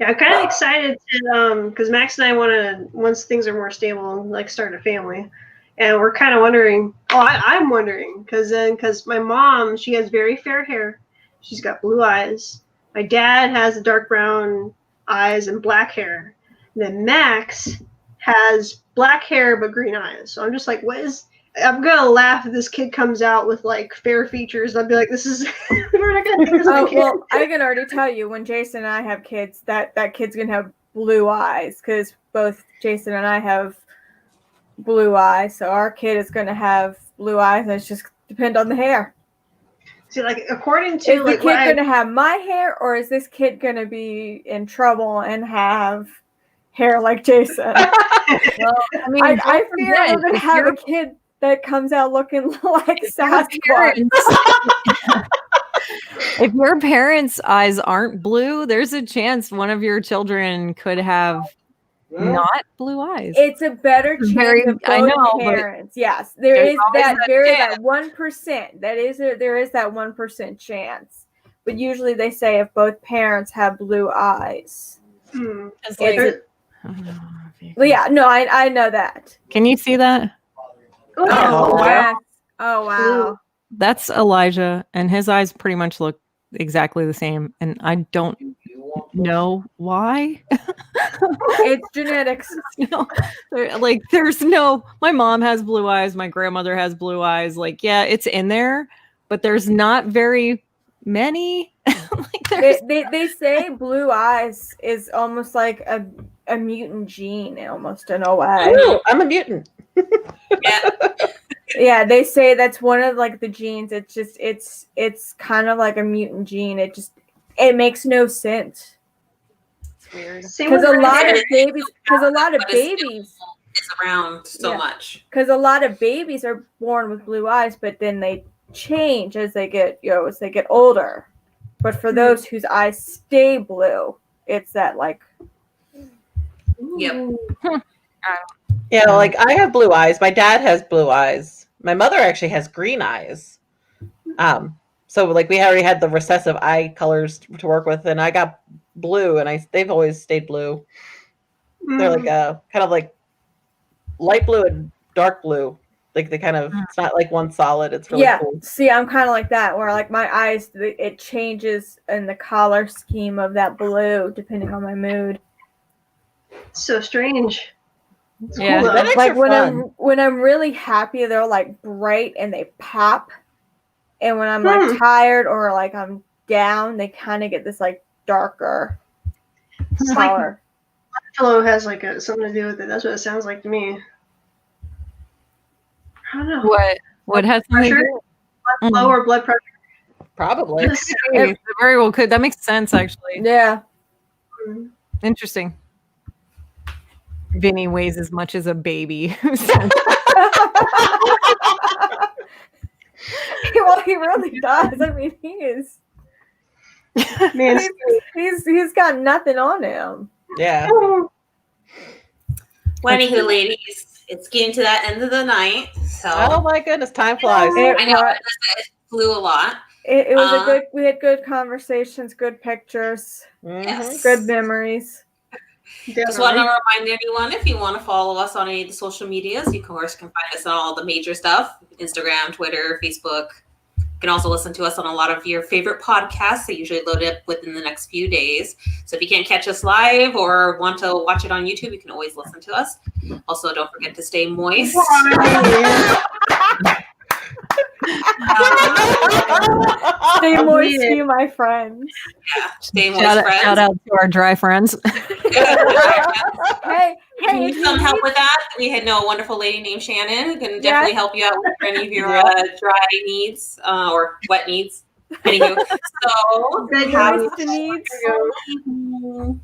Yeah, I'm kind of excited to, because Max and I want to, once things are more stable, like start a family. And we're kind of wondering, I'm wondering, because my mom, she has very fair hair. She's got blue eyes. My dad has dark brown eyes and black hair. And then Max has black hair but green eyes. So I'm just like, I'm going to laugh if this kid comes out with like fair features. I'll be like, we're not going to think this is a kid. Well, I can already tell you when Jason and I have kids, that kid's going to have blue eyes, because both Jason and I have blue eyes. So our kid is going to have blue eyes, and it's just depend on the hair. See, like, according to... Is the kid going to have my hair, or is this kid going to be in trouble and have hair like Jason? Well, I mean, I fear I'm going to have a kid that comes out looking like Sasquatch. If your parents' eyes aren't blue, there's a chance one of your children could have not blue eyes. It's a better chance of both parents. Yes, there is that 1%. There is that 1% chance. But usually they say if both parents have blue eyes. Yeah, no, I know that. Can you see that? Oh, wow. Oh, wow. That's Elijah, and his eyes pretty much look exactly the same, and I don't know why. It's genetics. My mom has blue eyes, my grandmother has blue eyes. Like, yeah, it's in there, but there's not very many. They say blue eyes is almost like a mutant gene, almost in a way. Ooh, I'm a mutant. Yeah. Yeah, they say that's one of like the genes. It's just it's kind of like a mutant gene. It makes no sense. It's weird. Because a lot of babies is around so much. Because a lot of babies are born with blue eyes, but then they change as they get older. But for those whose eyes stay blue, it's that like. Yep. Yeah, like I have blue eyes. My dad has blue eyes. My mother actually has green eyes. So like we already had the recessive eye colors to work with, and I got blue, and they've always stayed blue. They're like kind of like light blue and dark blue. Like they kind of, it's not like one solid. It's really cool. See, I'm kind of like that, where like my eyes, it changes in the color scheme of that blue depending on my mood. So strange. Yeah, cool, like when I'm really happy, they're like bright and they pop, and when I'm like tired or like I'm down, they kind of get this like darker color. Like pillow has like something to do with it. That's what it sounds like to me. I don't know. What has something to do? Blood flow or blood pressure? Probably. It very well could. That makes sense, actually. Yeah. Interesting. Vinny weighs as much as a baby. Well, he really does. I mean, he is. Man, he's got nothing on him. Yeah. Well, anywho, ladies, it's getting to that end of the night. So Oh my goodness, time flies. I know it flew a lot. It was we had good conversations, good pictures, Yes. good memories. Just want to remind everyone, if you want to follow us on any of the social medias, you of course can find us on all the major stuff: Instagram, Twitter, Facebook. You can also listen to us on a lot of your favorite podcasts. They usually load up within the next few days. So if you can't catch us live or want to watch it on YouTube, you can always listen to us. Also, don't forget to stay moist. Stay moist, you, my friends. Yeah, stay moist, friends. Shout out to our dry friends. Hey, If you need some help with that, we know a wonderful lady named Shannon who can definitely help you out with any of your dry needs or wet needs. Anywho, so moist needs. evening.